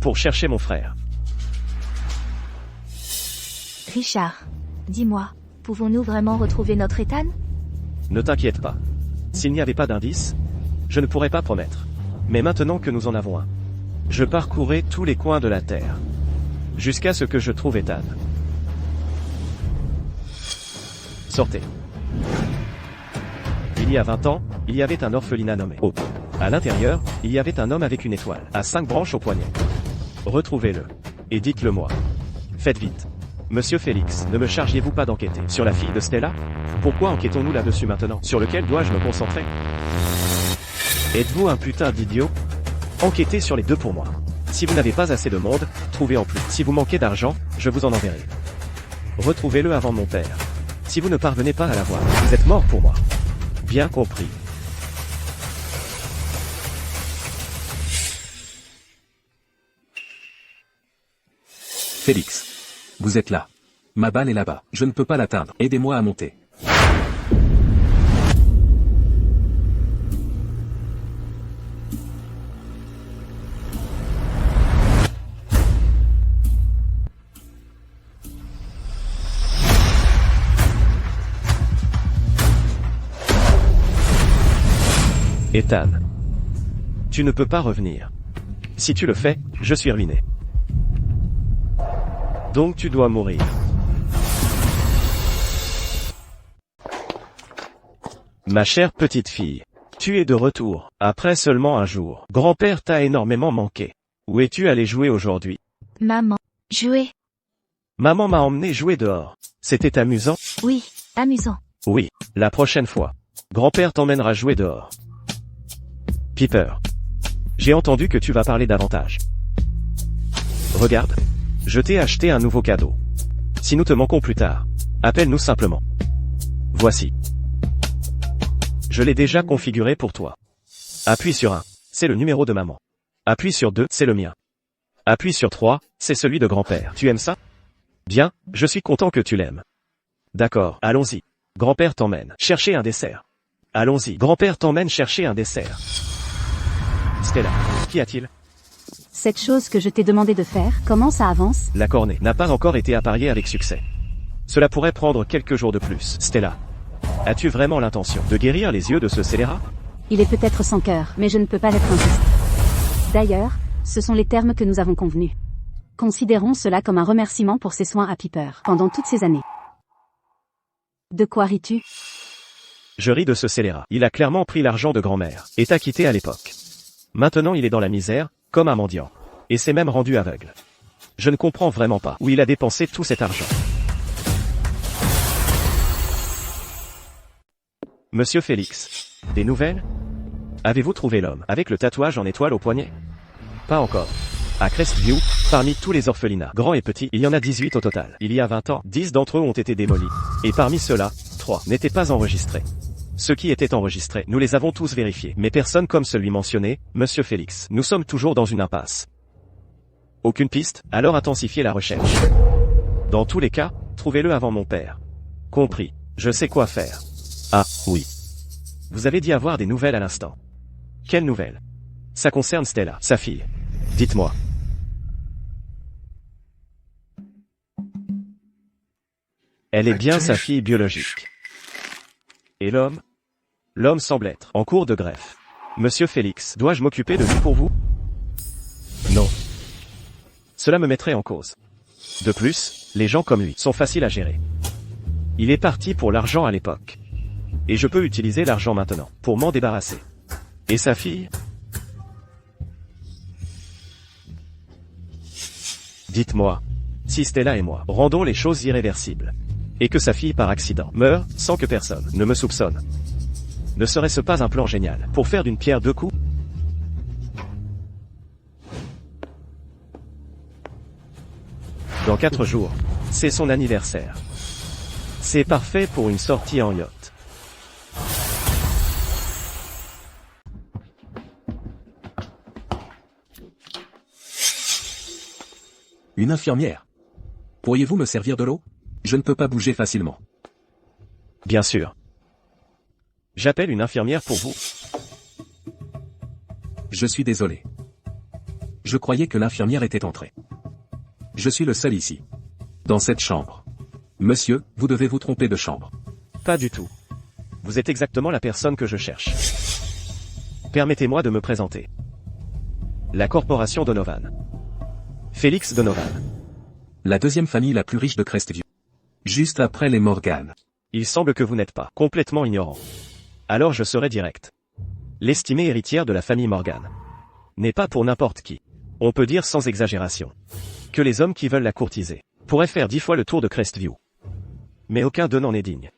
Pour chercher mon frère. Richard, dis-moi, pouvons-nous vraiment retrouver notre Ethan? Ne t'inquiète pas. S'il n'y avait pas d'indice, je ne pourrais pas promettre. Mais maintenant que nous en avons un, je parcourrai tous les coins de la terre. Jusqu'à ce que je trouve Ethan. Sortez. Il y a 20 ans, il y avait un orphelinat nommé Hope. À l'intérieur, il y avait un homme avec une étoile, à 5 branches au poignet. Retrouvez-le. Et dites-le moi. Faites vite. Monsieur Félix, ne me chargiez-vous pas d'enquêter sur la fille de Stella? Pourquoi enquêtons-nous là-dessus maintenant? Sur lequel dois-je me concentrer? Êtes-vous un putain d'idiot? Enquêtez sur les deux pour moi. Si vous n'avez pas assez de monde, trouvez en plus. Si vous manquez d'argent, je vous en enverrai. Retrouvez-le avant mon père. Si vous ne parvenez pas à l'avoir, vous êtes mort pour moi. Bien compris. Félix. Vous êtes là. Ma balle est là-bas. Je ne peux pas l'atteindre. Aidez-moi à monter. Ethan. Tu ne peux pas revenir. Si tu le fais, je suis ruiné. Donc tu dois mourir. Ma chère petite fille. Tu es de retour, après seulement un jour. Grand-père t'a énormément manqué. Où es-tu allé jouer aujourd'hui? Maman. Jouer? Maman m'a emmené jouer dehors. C'était amusant? Oui, amusant. Oui, la prochaine fois. Grand-père t'emmènera jouer dehors. Piper. J'ai entendu que tu vas parler davantage. Regarde. Je t'ai acheté un nouveau cadeau. Si nous te manquons plus tard, appelle-nous simplement. Voici. Je l'ai déjà configuré pour toi. Appuie sur 1, c'est le numéro de maman. Appuie sur 2, c'est le mien. Appuie sur 3, c'est celui de grand-père. Tu aimes ça? Bien, je suis content que tu l'aimes. D'accord, allons-y. Grand-père t'emmène chercher un dessert. Allons-y, grand-père t'emmène chercher un dessert. Stella, qu'y a-t-il? Cette chose que je t'ai demandé de faire, comment ça avance? La cornée n'a pas encore été appariée avec succès. Cela pourrait prendre quelques jours de plus. Stella, as-tu vraiment l'intention de guérir les yeux de ce scélérat? Il est peut-être sans cœur, mais je ne peux pas l'être injuste. D'ailleurs, ce sont les termes que nous avons convenus. Considérons cela comme un remerciement pour ses soins à Piper, pendant toutes ces années. De quoi ris-tu? Je ris de ce scélérat. Il a clairement pris l'argent de grand-mère, et t'a quitté à l'époque. Maintenant il est dans la misère, comme un mendiant. Et s'est même rendu aveugle. Je ne comprends vraiment pas où il a dépensé tout cet argent. Monsieur Félix. Des nouvelles? Avez-vous trouvé l'homme avec le tatouage en étoile au poignet? Pas encore. À Crestview, parmi tous les orphelinats, grands et petits, il y en a 18 au total. Il y a 20 ans, 10 d'entre eux ont été démolis. Et parmi ceux-là, 3 n'étaient pas enregistrés. Ceux qui étaient enregistrés, nous les avons tous vérifiés. Mais personne comme celui mentionné, Monsieur Félix. Nous sommes toujours dans une impasse. Aucune piste, alors intensifiez la recherche. Dans tous les cas, trouvez-le avant mon père. Compris. Je sais quoi faire. Ah, oui. Vous avez dit avoir des nouvelles à l'instant. Quelles nouvelles? Ça concerne Stella, sa fille. Dites-moi. Elle est bien sa fille biologique. Et l'homme? L'homme semble être en cours de greffe. Monsieur Félix, dois-je m'occuper de lui pour vous? Non. Cela me mettrait en cause. De plus, les gens comme lui sont faciles à gérer. Il est parti pour l'argent à l'époque. Et je peux utiliser l'argent maintenant, pour m'en débarrasser. Et sa fille? Dites-moi, si Stella et moi rendons les choses irréversibles, et que sa fille par accident meurt, sans que personne ne me soupçonne, ne serait-ce pas un plan génial, pour faire d'une pierre deux coups? Dans 4 jours, c'est son anniversaire. C'est parfait pour une sortie en yacht. Une infirmière. Pourriez-vous me servir de l'eau? Je ne peux pas bouger facilement. Bien sûr. J'appelle une infirmière pour vous. Je suis désolé. Je croyais que l'infirmière était entrée. Je suis le seul ici. Dans cette chambre. Monsieur, vous devez vous tromper de chambre. Pas du tout. Vous êtes exactement la personne que je cherche. Permettez-moi de me présenter. La corporation Donovan. Félix Donovan. La deuxième famille la plus riche de Crestview. Juste après les Morgan. Il semble que vous n'êtes pas complètement ignorant. Alors je serai direct. L'estimée héritière de la famille Morgan n'est pas pour n'importe qui. On peut dire sans exagération que les hommes qui veulent la courtiser pourraient faire 10 fois le tour de Crestview. Mais aucun d'eux n'en est digne.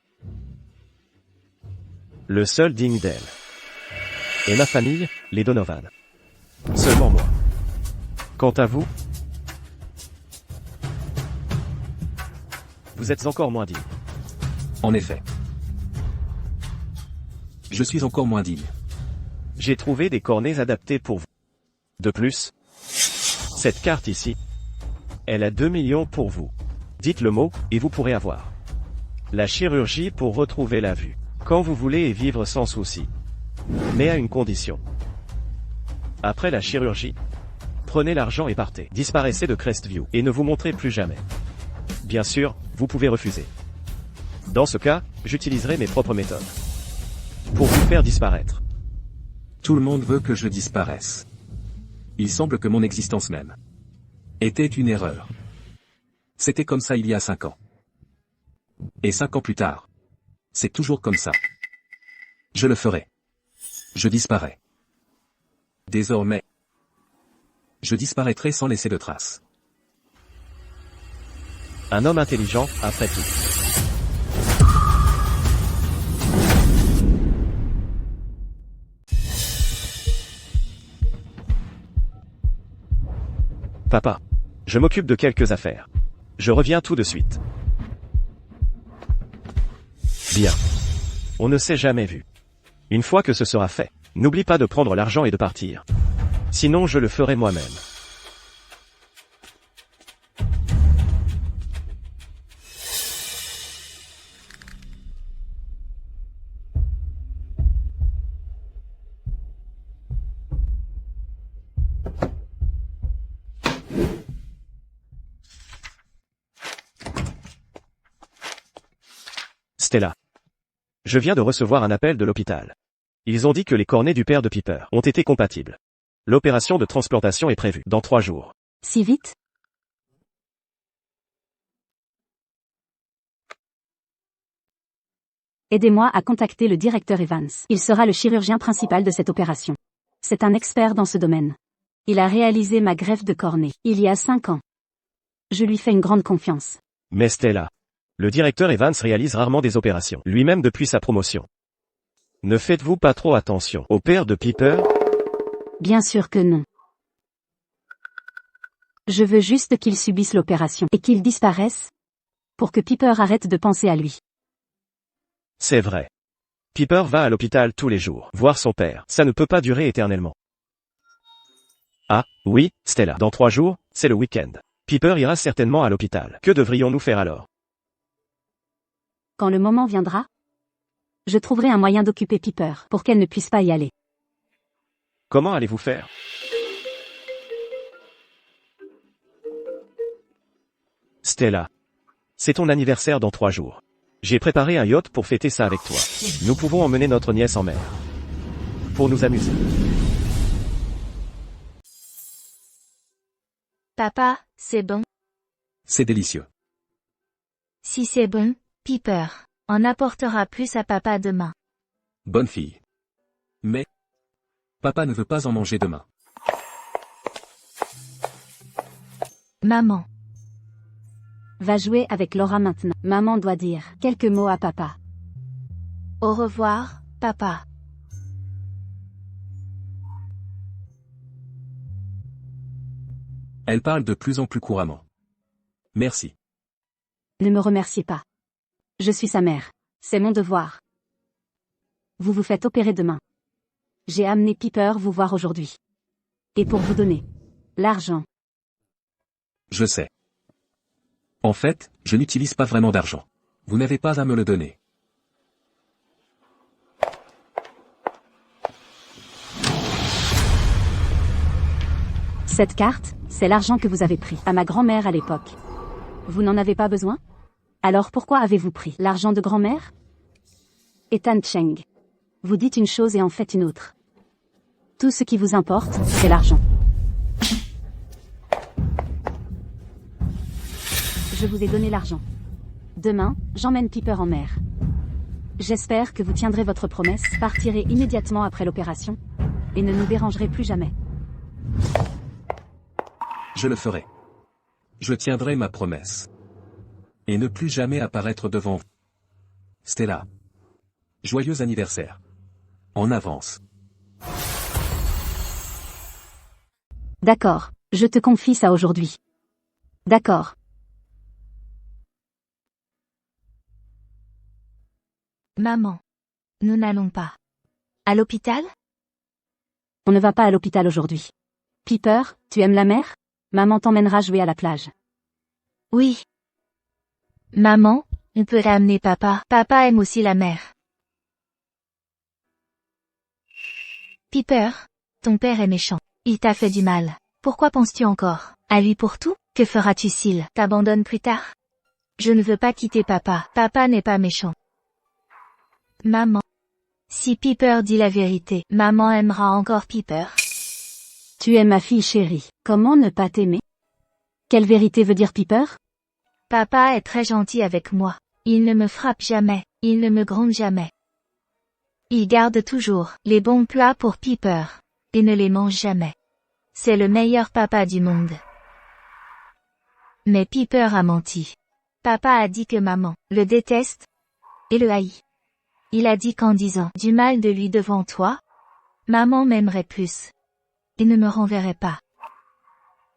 Le seul digne d'elle est ma famille, les Donovan. Seulement moi. Quant à vous, vous êtes encore moins digne. En effet. Je suis encore moins digne. J'ai trouvé des cornets adaptés pour vous. De plus, cette carte ici, elle a 2 millions pour vous. Dites le mot, et vous pourrez avoir la chirurgie pour retrouver la vue, quand vous voulez et vivre sans souci. Mais à une condition. Après la chirurgie, prenez l'argent et partez. Disparaissez de Crestview, et ne vous montrez plus jamais. Bien sûr, vous pouvez refuser. Dans ce cas, j'utiliserai mes propres méthodes pour vous faire disparaître. Tout le monde veut que je disparaisse. Il semble que mon existence même était une erreur. C'était comme ça il y a 5 ans. Et 5 ans plus tard, c'est toujours comme ça. Je le ferai. Je disparais. Désormais, je disparaîtrai sans laisser de traces. Un homme intelligent, après tout. Papa, je m'occupe de quelques affaires. Je reviens tout de suite. Bien. On ne s'est jamais vu. Une fois que ce sera fait, n'oublie pas de prendre l'argent et de partir. Sinon je le ferai moi-même. Stella. Je viens de recevoir un appel de l'hôpital. Ils ont dit que les cornets du père de Piper ont été compatibles. L'opération de transplantation est prévue dans 3 jours. Si vite? Aidez-moi à contacter le directeur Evans. Il sera le chirurgien principal de cette opération. C'est un expert dans ce domaine. Il a réalisé ma greffe de cornée il y a 5 ans. Je lui fais une grande confiance. Mais Stella. Le directeur Evans réalise rarement des opérations, lui-même depuis sa promotion. Ne faites-vous pas trop attention au père de Piper? Bien sûr que non. Je veux juste qu'il subisse l'opération et qu'il disparaisse pour que Piper arrête de penser à lui. C'est vrai. Piper va à l'hôpital tous les jours, voir son père. Ça ne peut pas durer éternellement. Ah, oui, Stella. Dans 3 jours, c'est le week-end. Piper ira certainement à l'hôpital. Que devrions-nous faire alors? Quand le moment viendra, je trouverai un moyen d'occuper Piper pour qu'elle ne puisse pas y aller. Comment allez-vous faire? Stella. C'est ton anniversaire dans 3 jours. J'ai préparé un yacht pour fêter ça avec toi. Nous pouvons emmener notre nièce en mer. Pour nous amuser. Papa, c'est bon. C'est délicieux. Si c'est bon, Piper en apportera plus à papa demain. Bonne fille. Mais, papa ne veut pas en manger demain. Maman. Va jouer avec Laura maintenant. Maman doit dire quelques mots à papa. Au revoir, papa. Elle parle de plus en plus couramment. Merci. Ne me remerciez pas. Je suis sa mère. C'est mon devoir. Vous vous faites opérer demain. J'ai amené Piper vous voir aujourd'hui. Et pour vous donner l'argent. Je sais. En fait, je n'utilise pas vraiment d'argent. Vous n'avez pas à me le donner. Cette carte, c'est l'argent que vous avez pris à ma grand-mère à l'époque. Vous n'en avez pas besoin? Alors pourquoi avez-vous pris l'argent de grand-mère? Ethan Cheng. Vous dites une chose et en faites une autre. Tout ce qui vous importe, c'est l'argent. Je vous ai donné l'argent. Demain, j'emmène Piper en mer. J'espère que vous tiendrez votre promesse, partirez immédiatement après l'opération, et ne nous dérangerez plus jamais. Je le ferai. Je tiendrai ma promesse. Et ne plus jamais apparaître devant vous. Stella. Joyeux anniversaire. En avance. D'accord, je te confie ça aujourd'hui. D'accord. Maman. Nous n'allons pas. À l'hôpital? On ne va pas à l'hôpital aujourd'hui. Piper, tu aimes la mer? Maman t'emmènera jouer à la plage. Oui. Maman, on peut ramener papa. Papa aime aussi la mer. Piper, ton père est méchant. Il t'a fait du mal. Pourquoi penses-tu encore à lui pour tout? Que feras-tu s'il t'abandonne plus tard? Je ne veux pas quitter papa. Papa n'est pas méchant. Maman. Si Piper dit la vérité, maman aimera encore Piper. Tu es ma fille chérie. Comment ne pas t'aimer? Quelle vérité veut dire Piper? Papa est très gentil avec moi. Il ne me frappe jamais. Il ne me gronde jamais. Il garde toujours les bons plats pour Piper. Et ne les mange jamais. C'est le meilleur papa du monde. Mais Piper a menti. Papa a dit que maman le déteste et le haït. Il a dit qu'en disant du mal de lui devant toi, maman m'aimerait plus. Et ne me renverrait pas.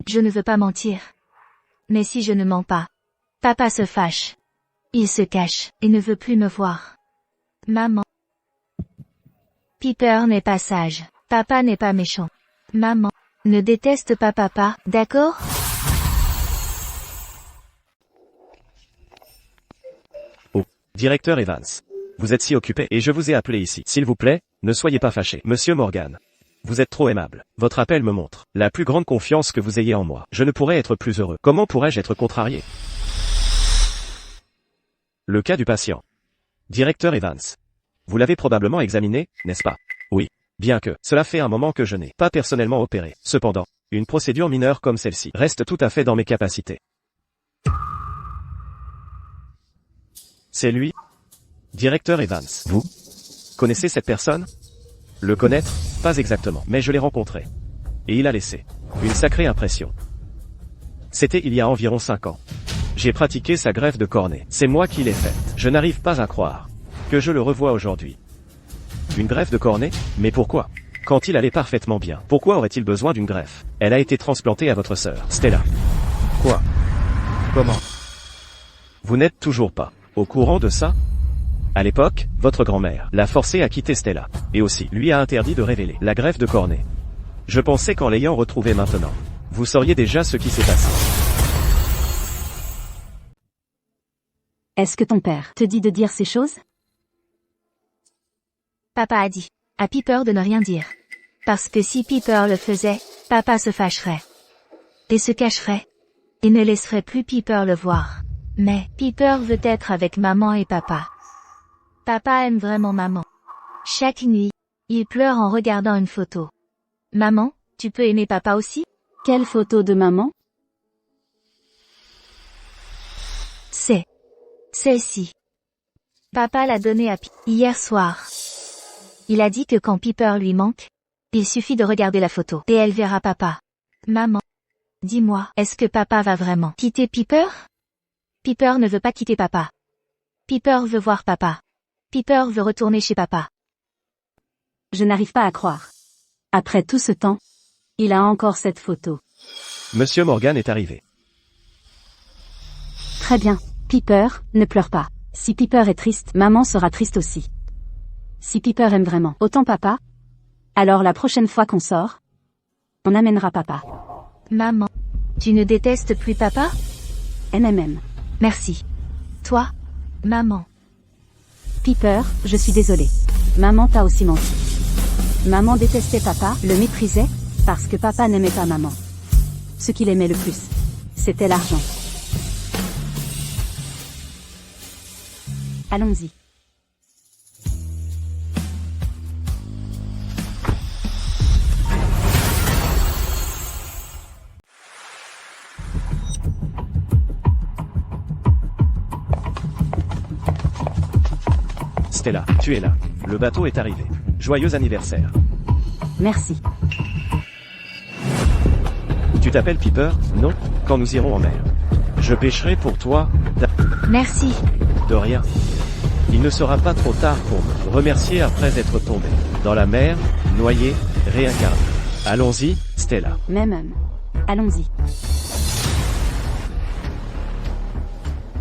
Je ne veux pas mentir. Mais si je ne mens pas, papa se fâche. Il se cache et ne veut plus me voir. Maman. Piper n'est pas sage. Papa n'est pas méchant. Maman ne déteste pas papa, d'accord? Oh, directeur Evans. Vous êtes si occupé et je vous ai appelé ici. S'il vous plaît, ne soyez pas fâché. Monsieur Morgan. Vous êtes trop aimable. Votre appel me montre la plus grande confiance que vous ayez en moi. Je ne pourrais être plus heureux. Comment pourrais-je être contrarié? Le cas du patient. Directeur Evans. Vous l'avez probablement examiné, n'est-ce pas? Oui. Bien que, cela fait un moment que je n'ai pas personnellement opéré. Cependant, une procédure mineure comme celle-ci reste tout à fait dans mes capacités. C'est lui? Directeur Evans. Vous connaissez cette personne? Le connaître? Pas exactement, mais je l'ai rencontré. Et il a laissé une sacrée impression. C'était il y a environ 5 ans. J'ai pratiqué sa greffe de cornée. C'est moi qui l'ai faite. Je n'arrive pas à croire que je le revois aujourd'hui. Une greffe de cornée? Mais pourquoi? Quand il allait parfaitement bien, pourquoi aurait-il besoin d'une greffe? Elle a été transplantée à votre sœur, Stella. Quoi? Comment? Vous n'êtes toujours pas au courant de ça? À l'époque, votre grand-mère l'a forcé à quitter Stella, et aussi lui a interdit de révéler la greffe de cornée. Je pensais qu'en l'ayant retrouvé maintenant, vous sauriez déjà ce qui s'est passé. Est-ce que ton père te dit de dire ces choses? Papa a dit à Piper de ne rien dire. Parce que si Piper le faisait, papa se fâcherait. Et se cacherait. Et ne laisserait plus Piper le voir. Mais Piper veut être avec maman et papa. Papa aime vraiment maman. Chaque nuit, il pleure en regardant une photo. Maman, tu peux aimer papa aussi? Quelle photo de maman? C'est celle-ci. Papa l'a donnée à Piper hier soir. Il a dit que quand Piper lui manque, il suffit de regarder la photo et elle verra papa. Maman, dis-moi, est-ce que papa va vraiment quitter Piper? Piper ne veut pas quitter papa. Piper veut voir papa. Piper veut retourner chez papa. Je n'arrive pas à croire. Après tout ce temps, il a encore cette photo. Monsieur Morgan est arrivé. Très bien. Piper, ne pleure pas. Si Piper est triste, maman sera triste aussi. Si Piper aime vraiment autant papa, alors la prochaine fois qu'on sort, on amènera papa. Maman, tu ne détestes plus papa? MMM. Merci. Toi, maman. Piper, je suis désolée. Maman t'a aussi menti. Maman détestait papa, le méprisait, parce que papa n'aimait pas maman. Ce qu'il aimait le plus, c'était l'argent. Allons-y. Stella, tu es là. Le bateau est arrivé. Joyeux anniversaire. Merci. Tu t'appelles Piper, non? Quand nous irons en mer. Je pêcherai pour toi, Merci. de rien. Il ne sera pas trop tard pour me remercier après être tombé dans la mer, noyé, réincarné. Allons-y, Stella. Même. Allons-y.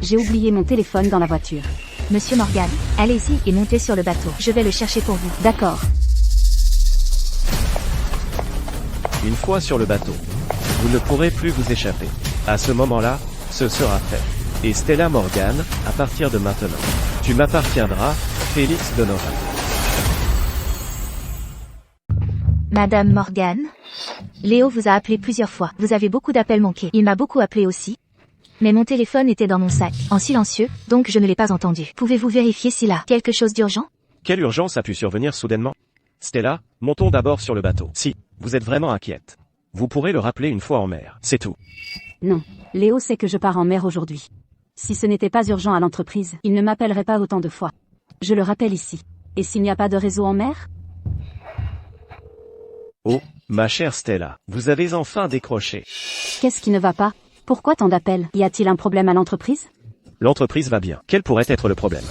J'ai oublié mon téléphone dans la voiture. Monsieur Morgan, allez-y et montez sur le bateau. Je vais le chercher pour vous. D'accord. Une fois sur le bateau, vous ne pourrez plus vous échapper. À ce moment-là, ce sera fait. Et Stella Morgan, à partir de maintenant, tu m'appartiendras, Félix Donovan. Madame Morgan? Léo vous a appelé plusieurs fois. Vous avez beaucoup d'appels manqués. Il m'a beaucoup appelé aussi. Mais mon téléphone était dans mon sac, en silencieux, donc je ne l'ai pas entendu. Pouvez-vous vérifier s'il a quelque chose d'urgent? Quelle urgence a pu survenir soudainement? Stella, montons d'abord sur le bateau. Si vous êtes vraiment inquiète, vous pourrez le rappeler une fois en mer, c'est tout. Non. Léo sait que je pars en mer aujourd'hui. Si ce n'était pas urgent à l'entreprise, il ne m'appellerait pas autant de fois. Je le rappelle ici. Et s'il n'y a pas de réseau en mer? Oh, ma chère Stella, vous avez enfin décroché. Qu'est-ce qui ne va pas? Pourquoi tant d'appels? Y a-t-il un problème à l'entreprise? L'entreprise va bien. Quel pourrait être le problème?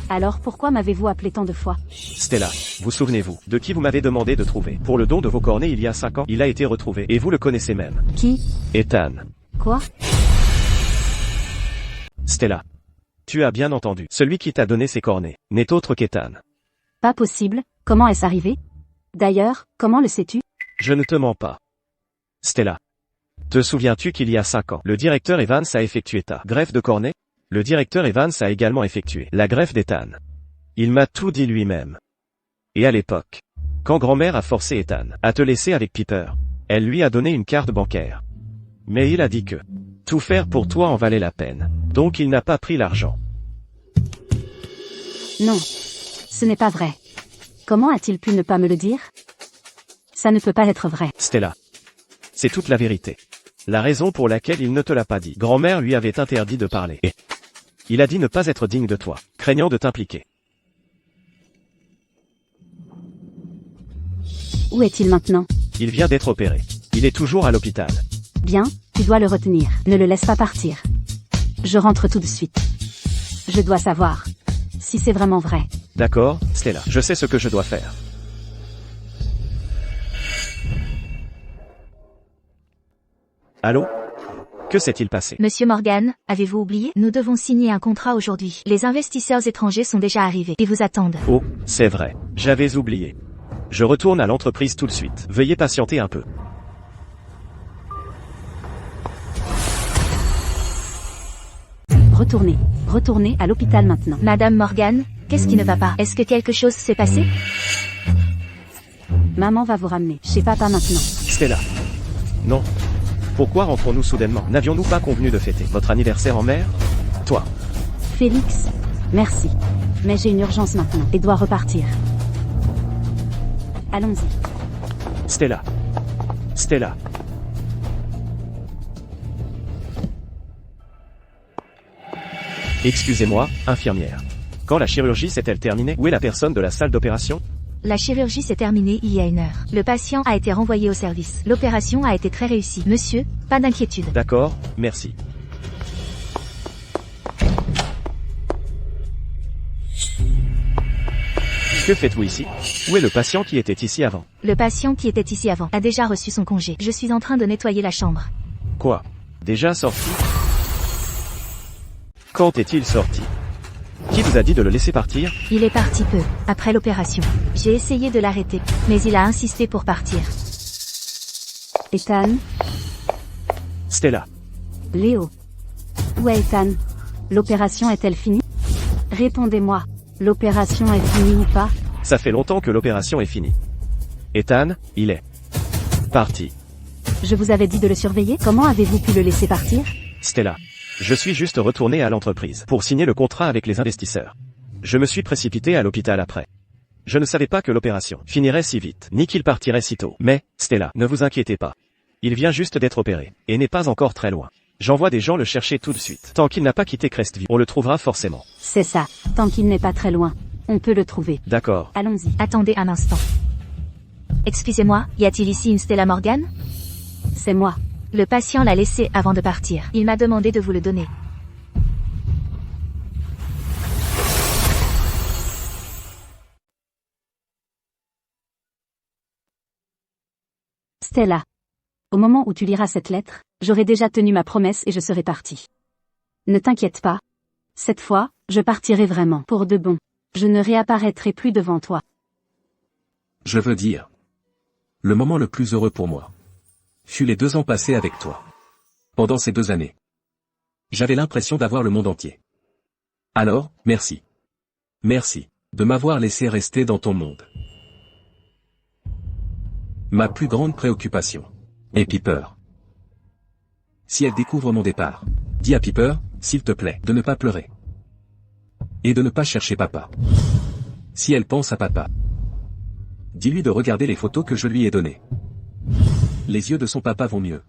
Alors pourquoi m'avez-vous appelé tant de fois? Stella, vous souvenez-vous de qui vous m'avez demandé de trouver pour le don de vos cornets il y a 5 ans? Il a été retrouvé, et vous le connaissez même. Qui? Ethan. Quoi? Stella. Tu as bien entendu. Celui qui t'a donné ces cornets n'est autre qu'Ethan. Pas possible. Comment est-ce arrivé? D'ailleurs, comment le sais-tu? Je ne te mens pas. Stella. Te souviens-tu qu'il y a 5 ans, le directeur Evans a effectué ta greffe de cornet? Le directeur Evans a également effectué la greffe d'Ethan. Il m'a tout dit lui-même. Et à l'époque, quand grand-mère a forcé Ethan à te laisser avec Piper, elle lui a donné une carte bancaire. Mais il a dit que tout faire pour toi en valait la peine. Donc il n'a pas pris l'argent. Non. Ce n'est pas vrai. Comment a-t-il pu ne pas me le dire? Ça ne peut pas être vrai. Stella. C'est toute la vérité. La raison pour laquelle il ne te l'a pas dit. Grand-mère lui avait interdit de parler. Et il a dit ne pas être digne de toi, craignant de t'impliquer. Où est-il maintenant? Il vient d'être opéré. Il est toujours à l'hôpital. Bien, tu dois le retenir. Ne le laisse pas partir. Je rentre tout de suite. Je dois savoir si c'est vraiment vrai. D'accord, Stella. Je sais ce que je dois faire. Allô? Que s'est-il passé? Monsieur Morgan, avez-vous oublié? Nous devons signer un contrat aujourd'hui. Les investisseurs étrangers sont déjà arrivés et vous attendent. Oh, c'est vrai. J'avais oublié. Je retourne à l'entreprise tout de suite. Veuillez patienter un peu. Retournez à l'hôpital maintenant. Madame Morgan, qu'est-ce qui ne va pas? Est-ce que quelque chose s'est passé? Maman va vous ramener chez papa maintenant. Stella. Non. Pourquoi rentrons-nous soudainement? N'avions-nous pas convenu de fêter votre anniversaire en mer? Toi. Félix, merci. Mais j'ai une urgence maintenant et dois repartir. Allons-y. Stella. Stella. Excusez-moi, infirmière. Quand la chirurgie s'est-elle terminée? Où est la personne de la salle d'opération? La chirurgie s'est terminée il y a 1 heure. Le patient a été renvoyé au service. L'opération a été très réussie. Monsieur, pas d'inquiétude. D'accord, merci. Que faites-vous ici? Où est le patient qui était ici avant? Le patient qui était ici avant a déjà reçu son congé. Je suis en train de nettoyer la chambre. Quoi? Déjà sorti? Quand est-il sorti? Qui vous a dit de le laisser partir? Il est parti peu, après l'opération. J'ai essayé de l'arrêter, mais il a insisté pour partir. Ethan, Stella. Léo. Où est Ethan? L'opération est-elle finie? Répondez-moi. L'opération est finie ou pas? Ça fait longtemps que l'opération est finie. Ethan, il est parti. Je vous avais dit de le surveiller. Comment avez-vous pu le laisser partir? Stella. Je suis juste retourné à l'entreprise pour signer le contrat avec les investisseurs. Je me suis précipité à l'hôpital après. Je ne savais pas que l'opération finirait si vite, ni qu'il partirait si tôt. Mais, Stella, ne vous inquiétez pas. Il vient juste d'être opéré, et n'est pas encore très loin. J'envoie des gens le chercher tout de suite. Tant qu'il n'a pas quitté Crestview, on le trouvera forcément. C'est ça. Tant qu'il n'est pas très loin, on peut le trouver. D'accord. Allons-y. Attendez un instant. Excusez-moi, y a-t-il ici une Stella Morgan? C'est moi. Le patient l'a laissé avant de partir. Il m'a demandé de vous le donner. Stella. Au moment où tu liras cette lettre, j'aurai déjà tenu ma promesse et je serai parti. Ne t'inquiète pas. Cette fois, je partirai vraiment, pour de bon. Je ne réapparaîtrai plus devant toi. Je veux dire. Le moment le plus heureux pour moi fut les 2 ans passés avec toi. Pendant ces 2 années, j'avais l'impression d'avoir le monde entier. Alors, merci. Merci de m'avoir laissé rester dans ton monde. Ma plus grande préoccupation est Piper. Si elle découvre mon départ, dis à Piper, s'il te plaît, de ne pas pleurer. Et de ne pas chercher papa. Si elle pense à papa, dis-lui de regarder les photos que je lui ai données. Les yeux de son papa vont mieux.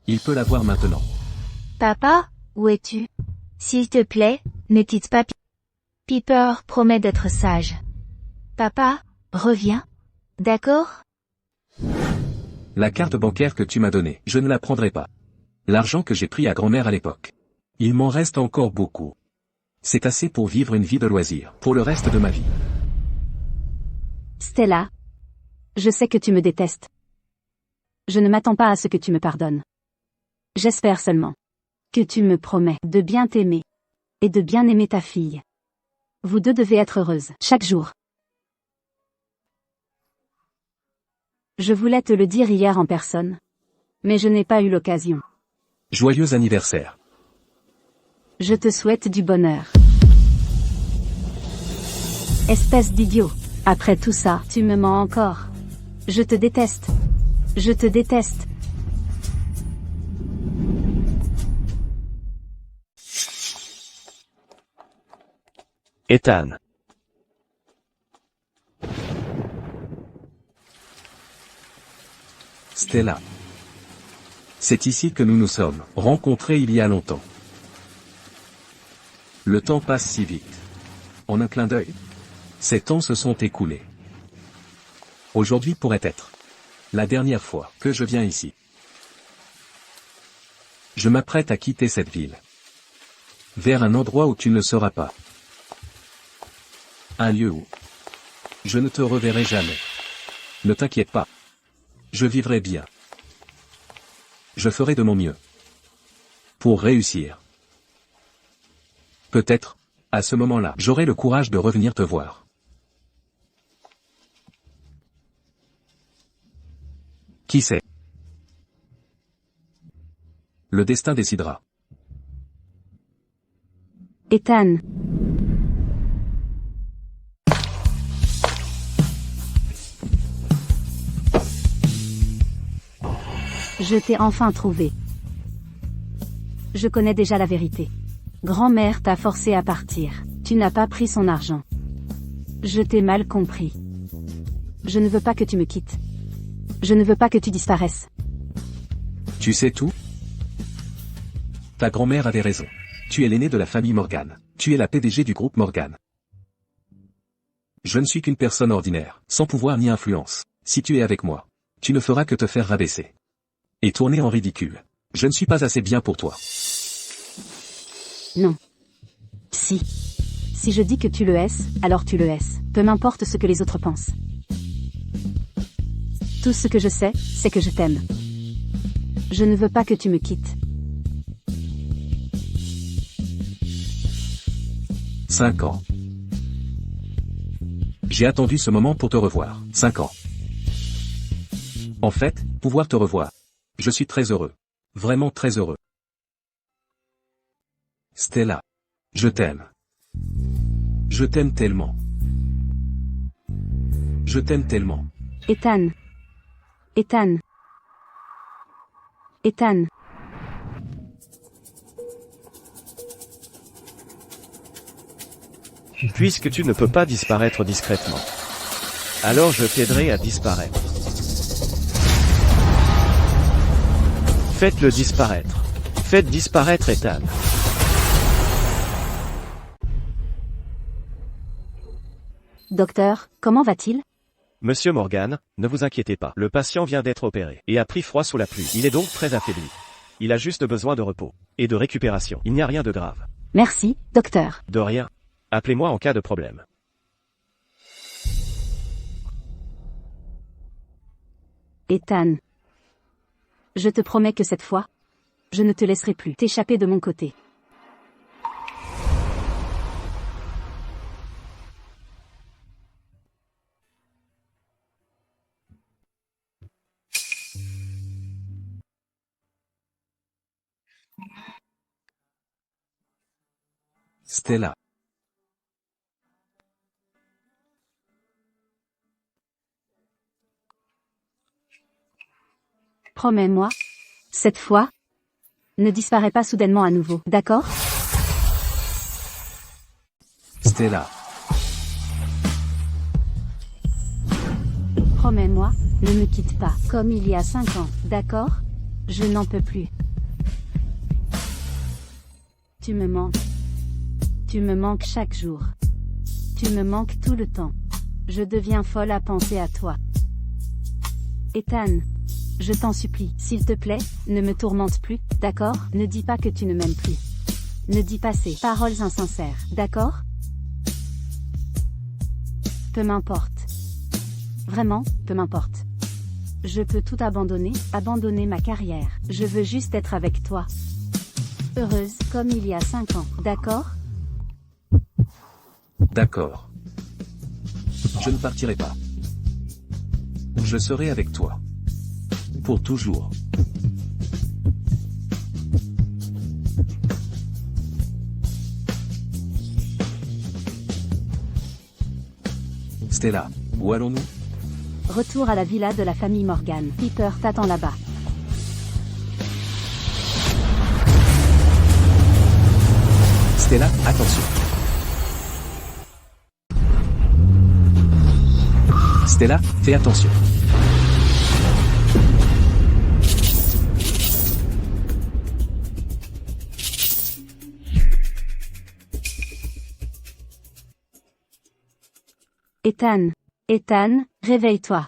Il peut la voir maintenant. Papa, où es-tu? S'il te plaît, ne quitte pas. Piper promet d'être sage. Papa, reviens. D'accord? La carte bancaire que tu m'as donnée, je ne la prendrai pas. L'argent que j'ai pris à grand-mère à l'époque. Il m'en reste encore beaucoup. C'est assez pour vivre une vie de loisir, pour le reste de ma vie. Stella. Je sais que tu me détestes. Je ne m'attends pas à ce que tu me pardonnes. J'espère seulement que tu me promets de bien t'aimer et de bien aimer ta fille. Vous deux devez être heureuses chaque jour. Je voulais te le dire hier en personne, mais je n'ai pas eu l'occasion. Joyeux anniversaire. Je te souhaite du bonheur. Espèce d'idiot. Après tout ça, tu me mens encore. Je te déteste. Je te déteste. Ethan. Stella. C'est ici que nous nous sommes rencontrés il y a longtemps. Le temps passe si vite. En un clin d'œil. Ces temps se sont écoulés. Aujourd'hui pourrait être la dernière fois que je viens ici. Je m'apprête à quitter cette ville. Vers un endroit où tu ne seras pas. Un lieu où je ne te reverrai jamais. Ne t'inquiète pas. Je vivrai bien. Je ferai de mon mieux Pour réussir. Peut-être, à ce moment-là, j'aurai le courage de revenir te voir. Qui sait? Le destin décidera. Ethan. Je t'ai enfin trouvé. Je connais déjà la vérité. Grand-mère t'a forcé à partir. Tu n'as pas pris son argent. Je t'ai mal compris. Je ne veux pas que tu me quittes. Je ne veux pas que tu disparaisses. Tu sais tout? Ta grand-mère avait raison. Tu es l'aîné de la famille Morgan. Tu es la PDG du groupe Morgan. Je ne suis qu'une personne ordinaire, sans pouvoir ni influence. Si tu es avec moi, tu ne feras que te faire rabaisser. Et tourner en ridicule. Je ne suis pas assez bien pour toi. Non. Si. Si je dis que tu le hais, alors tu le hais. Peu m'importe ce que les autres pensent. Tout ce que je sais, c'est que je t'aime. Je ne veux pas que tu me quittes. 5 ans. J'ai attendu ce moment pour te revoir. 5 ans. En fait, pouvoir te revoir. Je suis très heureux. Vraiment très heureux. Stella. Je t'aime. Je t'aime tellement. Je t'aime tellement. Ethan. Ethan. Ethan. Puisque tu ne peux pas disparaître discrètement, alors je t'aiderai à disparaître. Faites-le disparaître. Faites disparaître Ethan. Docteur, comment va-t-il? Monsieur Morgan, ne vous inquiétez pas. Le patient vient d'être opéré et a pris froid sous la pluie. Il est donc très affaibli. Il a juste besoin de repos et de récupération. Il n'y a rien de grave. Merci, docteur. De rien. Appelez-moi en cas de problème. Ethan. Je te promets que cette fois, je ne te laisserai plus t'échapper de mon côté. Stella. Promets-moi. Cette fois, ne disparais pas soudainement à nouveau, d'accord? Stella. Promets-moi, ne me quitte pas, comme il y a 5 ans, d'accord? Je n'en peux plus. Tu me manques. Tu me manques chaque jour. Tu me manques tout le temps. Je deviens folle à penser à toi. Ethan. Je t'en supplie, s'il te plaît, ne me tourmente plus, d'accord? Ne dis pas que tu ne m'aimes plus. Ne dis pas ces paroles insincères, d'accord? Peu m'importe. Vraiment, peu m'importe. Je peux tout abandonner, abandonner ma carrière. Je veux juste être avec toi. Heureuse, comme il y a 5 ans, d'accord? D'accord. Je ne partirai pas. Je serai avec toi. Pour toujours. Stella, où allons-nous? Retour à la villa de la famille Morgan. Piper t'attend là-bas. Stella, attention. Stella, fais attention. Ethan. Ethan, réveille-toi.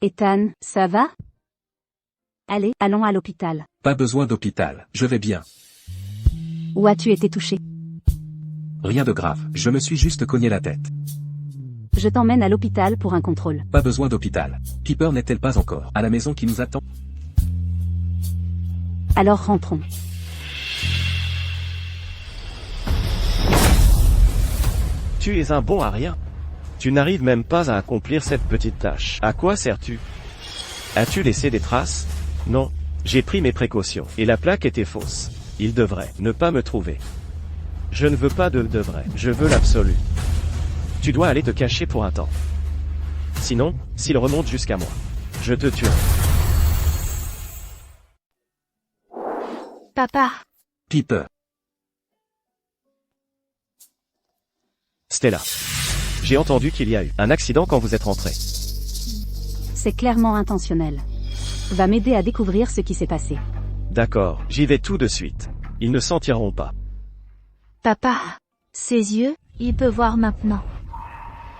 Ethan, ça va? Allez, allons à l'hôpital. Pas besoin d'hôpital, je vais bien. Où as-tu été touché? Rien de grave, je me suis juste cogné la tête. Je t'emmène à l'hôpital pour un contrôle. Pas besoin d'hôpital. Piper n'est-elle pas encore à la maison qui nous attend? Alors rentrons. Tu es un bon à rien. Tu n'arrives même pas à accomplir cette petite tâche. À quoi sers-tu? As-tu laissé des traces? Non. J'ai pris mes précautions. Et la plaque était fausse. Il devrait ne pas me trouver. Je ne veux pas de vrai. Je veux l'absolu. Tu dois aller te cacher pour un temps. Sinon, s'il remonte jusqu'à moi, je te tuerai. Papa, Piper. Stella. J'ai entendu qu'il y a eu un accident quand vous êtes rentré. C'est clairement intentionnel. Va m'aider à découvrir ce qui s'est passé. D'accord, j'y vais tout de suite. Ils ne s'en tireront pas. papa, ses yeux, il peut voir maintenant.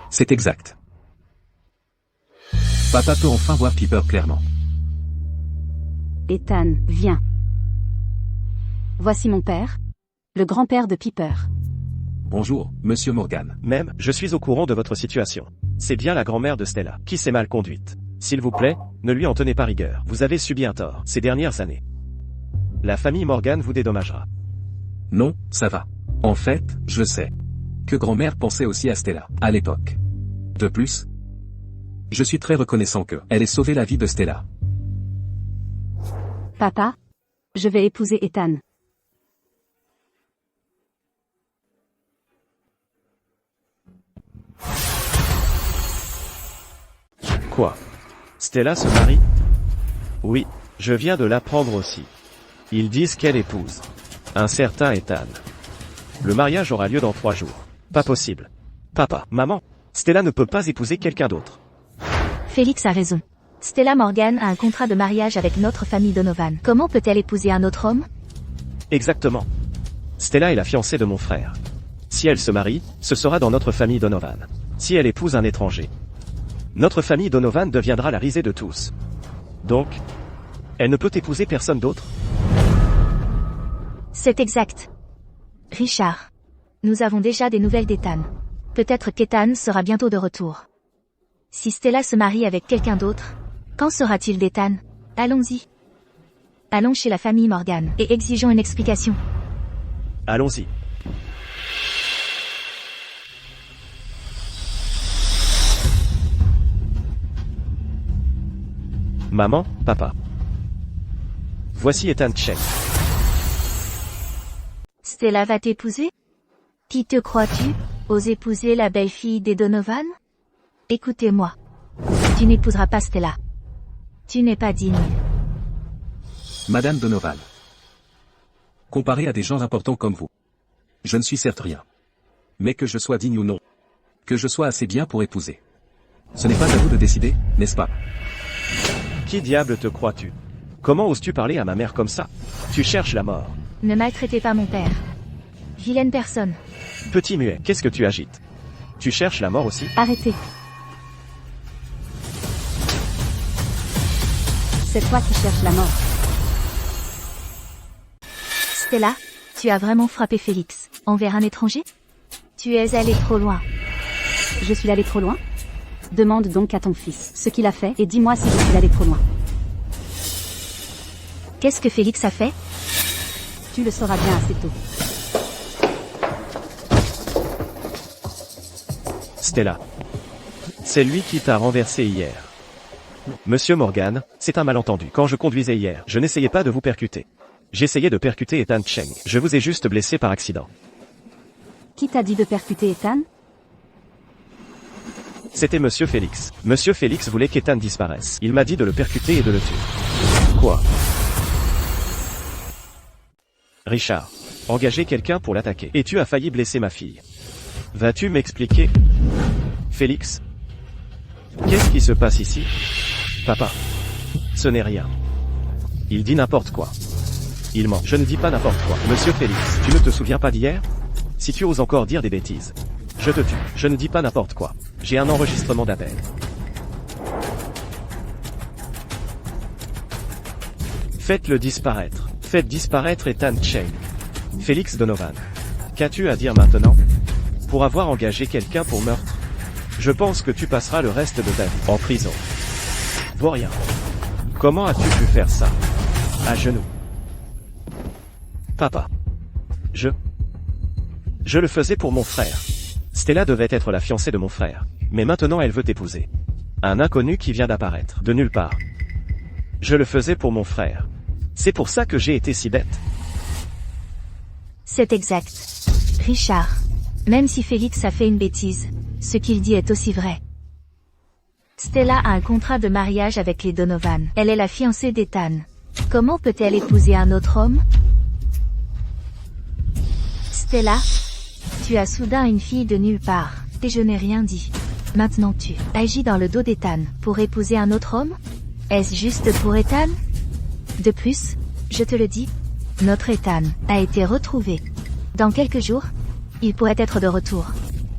C'est exact. Papa peut enfin voir Piper clairement. Ethan, viens. Voici mon père, le grand-père de Piper. Bonjour, Monsieur Morgan. Même, je suis au courant de votre situation. C'est bien la grand-mère de Stella, qui s'est mal conduite. S'il vous plaît, ne lui en tenez pas rigueur. Vous avez subi un tort, ces dernières années. La famille Morgan vous dédommagera. Non, ça va. En fait, je sais que grand-mère pensait aussi à Stella, à l'époque. De plus, je suis très reconnaissant que elle ait sauvé la vie de Stella. Papa, je vais épouser Ethan. Quoi? Stella se marie? Oui, je viens de l'apprendre aussi. Ils disent qu'elle épouse un certain Ethan. Le mariage aura lieu dans 3 jours. Pas possible. Papa, maman, Stella ne peut pas épouser quelqu'un d'autre. Félix a raison. Stella Morgan a un contrat de mariage avec notre famille Donovan. Comment peut-elle épouser un autre homme? Exactement. Stella est la fiancée de mon frère. Si elle se marie, ce sera dans notre famille Donovan. Si elle épouse un étranger, notre famille Donovan deviendra la risée de tous. Donc, elle ne peut épouser personne d'autre? C'est exact. Richard, nous avons déjà des nouvelles d'Ethan. Peut-être qu'Ethan sera bientôt de retour. Si Stella se marie avec quelqu'un d'autre, quand sera-t-il d'Ethan? Allons-y. Allons chez la famille Morgan et exigeons une explication. Allons-y. Maman, papa. Voici Ethan Cheng. Stella va t'épouser? Qui te crois-tu? Ose épouser la belle-fille des Donovan? Écoutez-moi. Tu n'épouseras pas Stella. Tu n'es pas digne. Madame Donovan. Comparé à des gens importants comme vous, je ne suis certes rien. Mais que je sois digne ou non, que je sois assez bien pour épouser, ce n'est pas à vous de décider, n'est-ce pas? Qui diable te crois-tu? Comment oses-tu parler à ma mère comme ça? Tu cherches la mort. Ne maltraitez pas mon père. Vilaine personne. Petit muet, qu'est-ce que tu agites? Tu cherches la mort aussi? Arrêtez. C'est toi qui cherches la mort. Stella, tu as vraiment frappé Félix envers un étranger? Tu es allé trop loin. Je suis allé trop loin? Demande donc à ton fils ce qu'il a fait et dis-moi si je suis allé trop loin. Qu'est-ce que Félix a fait? Tu le sauras bien assez tôt. Stella. C'est lui qui t'a renversé hier. Monsieur Morgan, c'est un malentendu. Quand je conduisais hier, je n'essayais pas de vous percuter. J'essayais de percuter Ethan Cheng. Je vous ai juste blessé par accident. Qui t'a dit de percuter Ethan? C'était Monsieur Félix. Monsieur Félix voulait qu'Ethan disparaisse. Il m'a dit de le percuter et de le tuer. Quoi? Richard. Engager quelqu'un pour l'attaquer. Et tu as failli blesser ma fille. Vas-tu m'expliquer? Félix? Qu'est-ce qui se passe ici? Papa. Ce n'est rien. Il dit n'importe quoi. Il ment. Je ne dis pas n'importe quoi. Monsieur Félix, tu ne te souviens pas d'hier? Si tu oses encore dire des bêtises, je te tue. Je ne dis pas n'importe quoi. J'ai un enregistrement d'appel. Faites-le disparaître. Faites disparaître Ethan Cheng. Félix Donovan. Qu'as-tu à dire maintenant? Pour avoir engagé quelqu'un pour meurtre, je pense que tu passeras le reste de ta vie en prison. Vaurien. Comment as-tu pu faire ça? À genoux. Papa. Je le faisais pour mon frère. Stella devait être la fiancée de mon frère. Mais maintenant elle veut t'épouser. Un inconnu qui vient d'apparaître, de nulle part. Je le faisais pour mon frère. C'est pour ça que j'ai été si bête. C'est exact. Richard. Même si Félix a fait une bêtise, ce qu'il dit est aussi vrai. Stella a un contrat de mariage avec les Donovan. Elle est la fiancée d'Ethan. Comment peut-elle épouser un autre homme? Stella, tu as soudain une fille de nulle part, et je n'ai rien dit. Maintenant tu agis dans le dos d'Ethan pour épouser un autre homme? Est-ce juste pour Ethan? De plus, je te le dis, notre Ethan a été retrouvé. Dans quelques jours, il pourrait être de retour.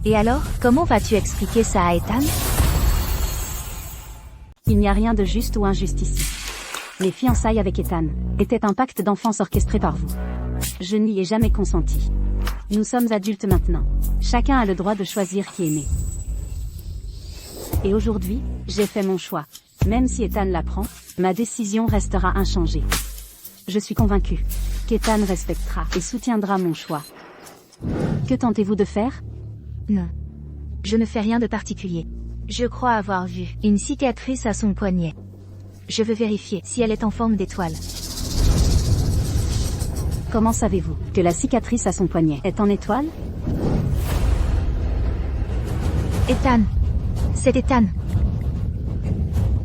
Et alors, comment vas-tu expliquer ça à Ethan? Il n'y a rien de juste ou injuste ici. Les fiançailles avec Ethan étaient un pacte d'enfance orchestré par vous. Je n'y ai jamais consenti. Nous sommes adultes maintenant. Chacun a le droit de choisir qui aimer. Et aujourd'hui, j'ai fait mon choix. Même si Ethan l'apprend, ma décision restera inchangée. Je suis convaincue qu'Ethan respectera et soutiendra mon choix. Que tentez-vous de faire? Non. Je ne fais rien de particulier. Je crois avoir vu une cicatrice à son poignet. Je veux vérifier si elle est en forme d'étoile. Comment savez-vous que la cicatrice à son poignet est en étoile? Ethan. C'est Ethan.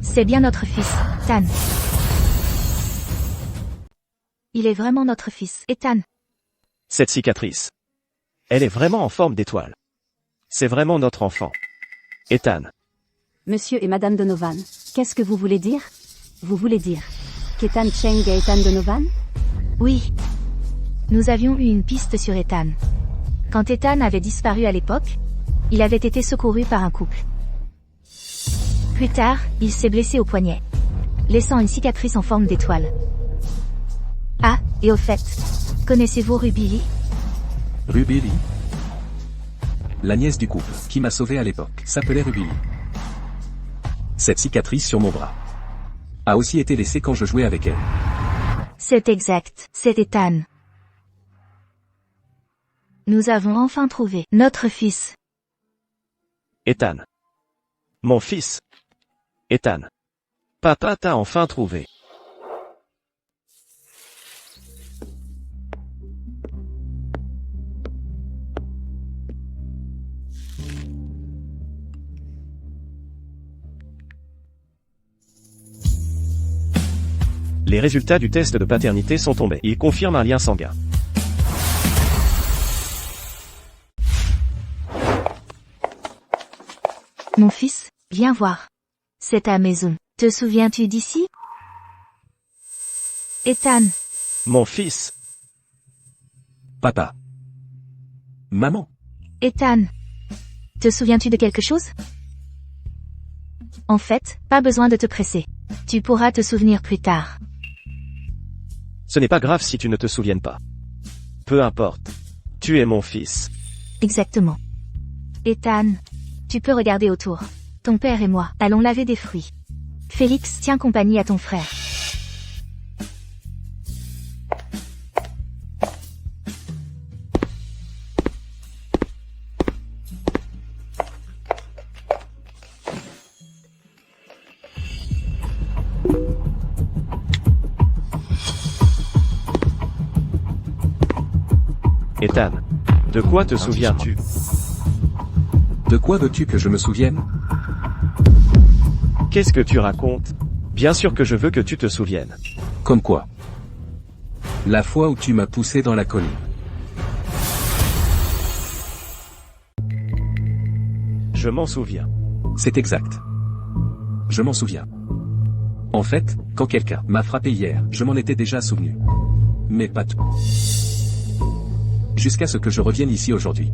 C'est bien notre fils, Ethan. Il est vraiment notre fils, Ethan. Cette cicatrice. Elle est vraiment en forme d'étoile. C'est vraiment notre enfant. Ethan. Monsieur et Madame Donovan, qu'est-ce que vous voulez dire? Vous voulez dire qu'Ethan Cheng est Ethan Donovan? Oui. Nous avions eu une piste sur Ethan. Quand Ethan avait disparu à l'époque, il avait été secouru par un couple. Plus tard, il s'est blessé au poignet, laissant une cicatrice en forme d'étoile. Ah, et au fait, connaissez-vous Ruby Lee? Ruby Lee. La nièce du couple, qui m'a sauvé à l'époque, s'appelait Ruby Lee. Cette cicatrice sur mon bras a aussi été laissée quand je jouais avec elle. C'est exact, c'est Ethan. Nous avons enfin trouvé notre fils. Ethan. Mon fils. Ethan. Papa t'a enfin trouvé. Les résultats du test de paternité sont tombés. Ils confirment un lien sanguin. Mon fils, viens voir. C'est ta maison. Te souviens-tu d'ici? Ethan. Mon fils. Papa. Maman. Ethan. Te souviens-tu de quelque chose? En fait, pas besoin de te presser. Tu pourras te souvenir plus tard. Ce n'est pas grave si tu ne te souviennes pas. Peu importe. Tu es mon fils. Exactement. Ethan. Tu peux regarder autour. Ton père et moi allons laver des fruits. Félix tient compagnie à ton frère. Ethan. De quoi te souviens-tu? De quoi veux-tu que je me souvienne? Qu'est-ce que tu racontes? Bien sûr que je veux que tu te souviennes. Comme quoi? La fois où tu m'as poussé dans la colline. Je m'en souviens. C'est exact. Je m'en souviens. En fait, quand quelqu'un m'a frappé hier, je m'en étais déjà souvenu. Mais pas tout. Jusqu'à ce que je revienne ici aujourd'hui.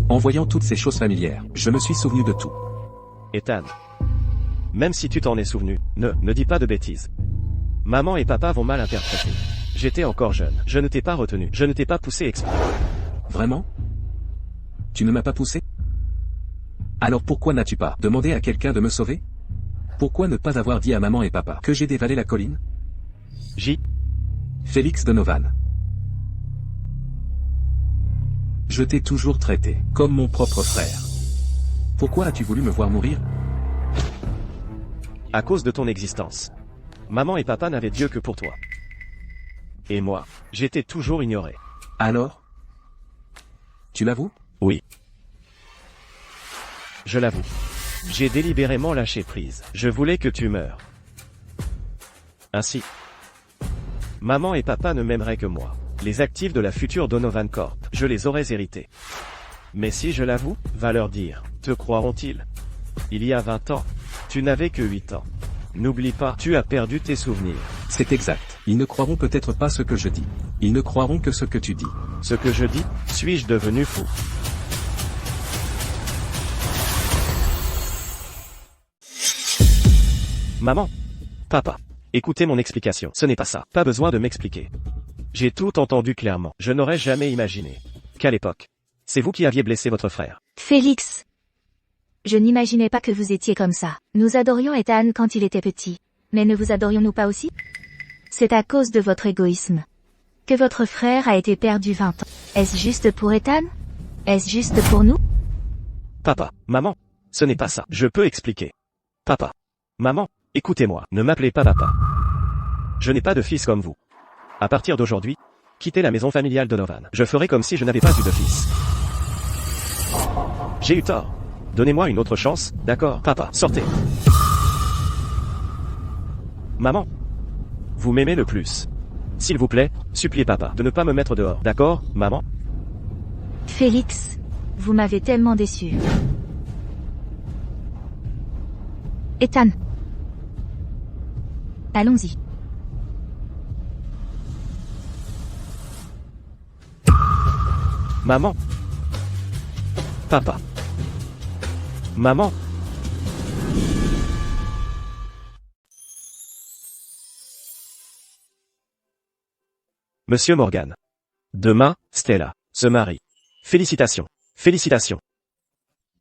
En voyant toutes ces choses familières, je me suis souvenu de tout. Ethan. Même si tu t'en es souvenu, ne dis pas de bêtises. Maman et papa vont mal interpréter. J'étais encore jeune, je ne t'ai pas retenu, je ne t'ai pas poussé exprès. Vraiment? Tu ne m'as pas poussé? Alors pourquoi n'as-tu pas demandé à quelqu'un de me sauver? Pourquoi ne pas avoir dit à maman et papa que j'ai dévalé la colline? J. Félix Donovan. Je t'ai toujours traité comme mon propre frère. Pourquoi as-tu voulu me voir mourir? À cause de ton existence. Maman et papa n'avaient Dieu que pour toi. Et moi, j'étais toujours ignoré. Alors? Tu l'avoues? Oui. Je l'avoue. J'ai délibérément lâché prise. Je voulais que tu meures. Ainsi. Maman et papa ne m'aimeraient que moi. Les actifs de la future Donovan Corp, je les aurais hérités. Mais si je l'avoue, va leur dire, te croiront-ils? Il y a 20 ans, tu n'avais que 8 ans. N'oublie pas, tu as perdu tes souvenirs. C'est exact. Ils ne croiront peut-être pas ce que je dis. Ils ne croiront que ce que tu dis. Ce que je dis, suis-je devenu fou? Maman, papa, écoutez mon explication. Ce n'est pas ça. Pas besoin de m'expliquer. J'ai tout entendu clairement. Je n'aurais jamais imaginé qu'à l'époque, c'est vous qui aviez blessé votre frère. Félix. Je n'imaginais pas que vous étiez comme ça. Nous adorions Ethan quand il était petit. Mais ne vous adorions-nous pas aussi? C'est à cause de votre égoïsme que votre frère a été perdu 20 ans. Est-ce juste pour Ethan? Est-ce juste pour nous? Papa, maman, ce n'est pas ça. Je peux expliquer. Papa, maman, écoutez-moi, ne m'appelez pas papa. Je n'ai pas de fils comme vous. À partir d'aujourd'hui, quittez la maison familiale Donovan. Je ferai comme si je n'avais pas eu de fils. J'ai eu tort. Donnez-moi une autre chance, d'accord, papa, sortez. Maman, vous m'aimez le plus. S'il vous plaît, suppliez papa de ne pas me mettre dehors, d'accord, maman? Félix, vous m'avez tellement déçu. Ethan. Allons-y. Maman. Papa. Maman. Monsieur Morgan. Demain, Stella se marie. Félicitations. Félicitations.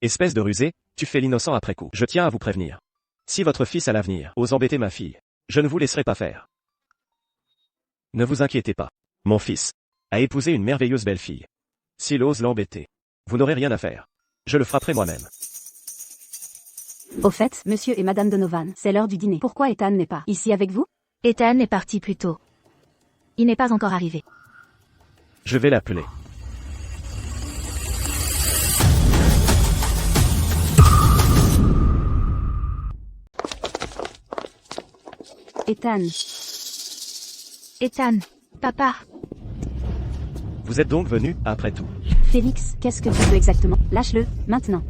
Espèce de rusé, tu fais l'innocent après coup. Je tiens à vous prévenir. Si votre fils à l'avenir ose embêter ma fille, je ne vous laisserai pas faire. Ne vous inquiétez pas. Mon fils a épousé une merveilleuse belle-fille. S'il ose l'embêter, vous n'aurez rien à faire. Je le frapperai moi-même. Au fait, monsieur et madame Donovan, c'est l'heure du dîner. Pourquoi Ethan n'est pas ici avec vous? Ethan est parti plus tôt. Il n'est pas encore arrivé. Je vais l'appeler. Ethan. Ethan, papa. Vous êtes donc venu, après tout. Félix, qu'est-ce que tu veux exactement? Lâche-le, maintenant.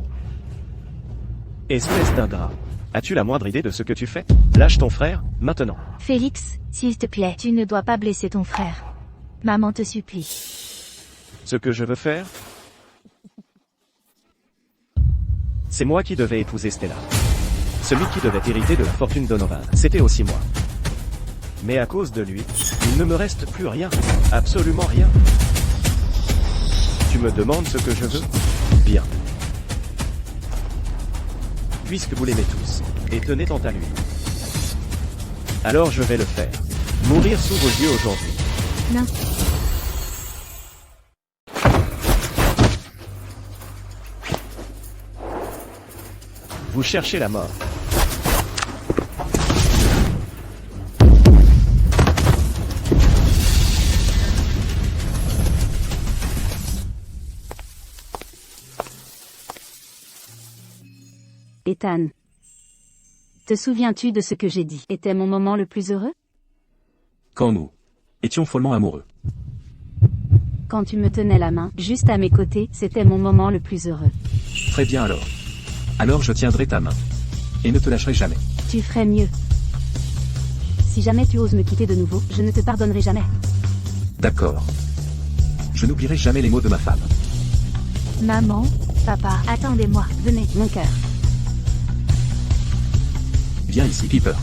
Espèce d'ingrat. As-tu la moindre idée de ce que tu fais? Lâche ton frère, maintenant. Félix, s'il te plaît, tu ne dois pas blesser ton frère. Maman te supplie. Ce que je veux faire, c'est moi qui devais épouser Stella. Celui qui devait hériter de la fortune Donovan, c'était aussi moi. Mais à cause de lui, il ne me reste plus rien. Absolument rien. Tu me demandes ce que je veux? Bien. Puisque vous l'aimez tous, et tenez tant à lui, alors je vais le faire. Mourir sous vos yeux aujourd'hui. Non. Vous cherchez la mort. Ethan. Te souviens-tu de ce que j'ai dit? Était mon moment le plus heureux? Quand nous étions follement amoureux. Quand tu me tenais la main, juste à mes côtés, c'était mon moment le plus heureux. Très bien alors. Alors je tiendrai ta main. Et ne te lâcherai jamais. Tu ferais mieux. Si jamais tu oses me quitter de nouveau, je ne te pardonnerai jamais. D'accord. Je n'oublierai jamais les mots de ma femme. Maman, papa, attendez-moi. Venez, mon cœur. Viens ici, Piper.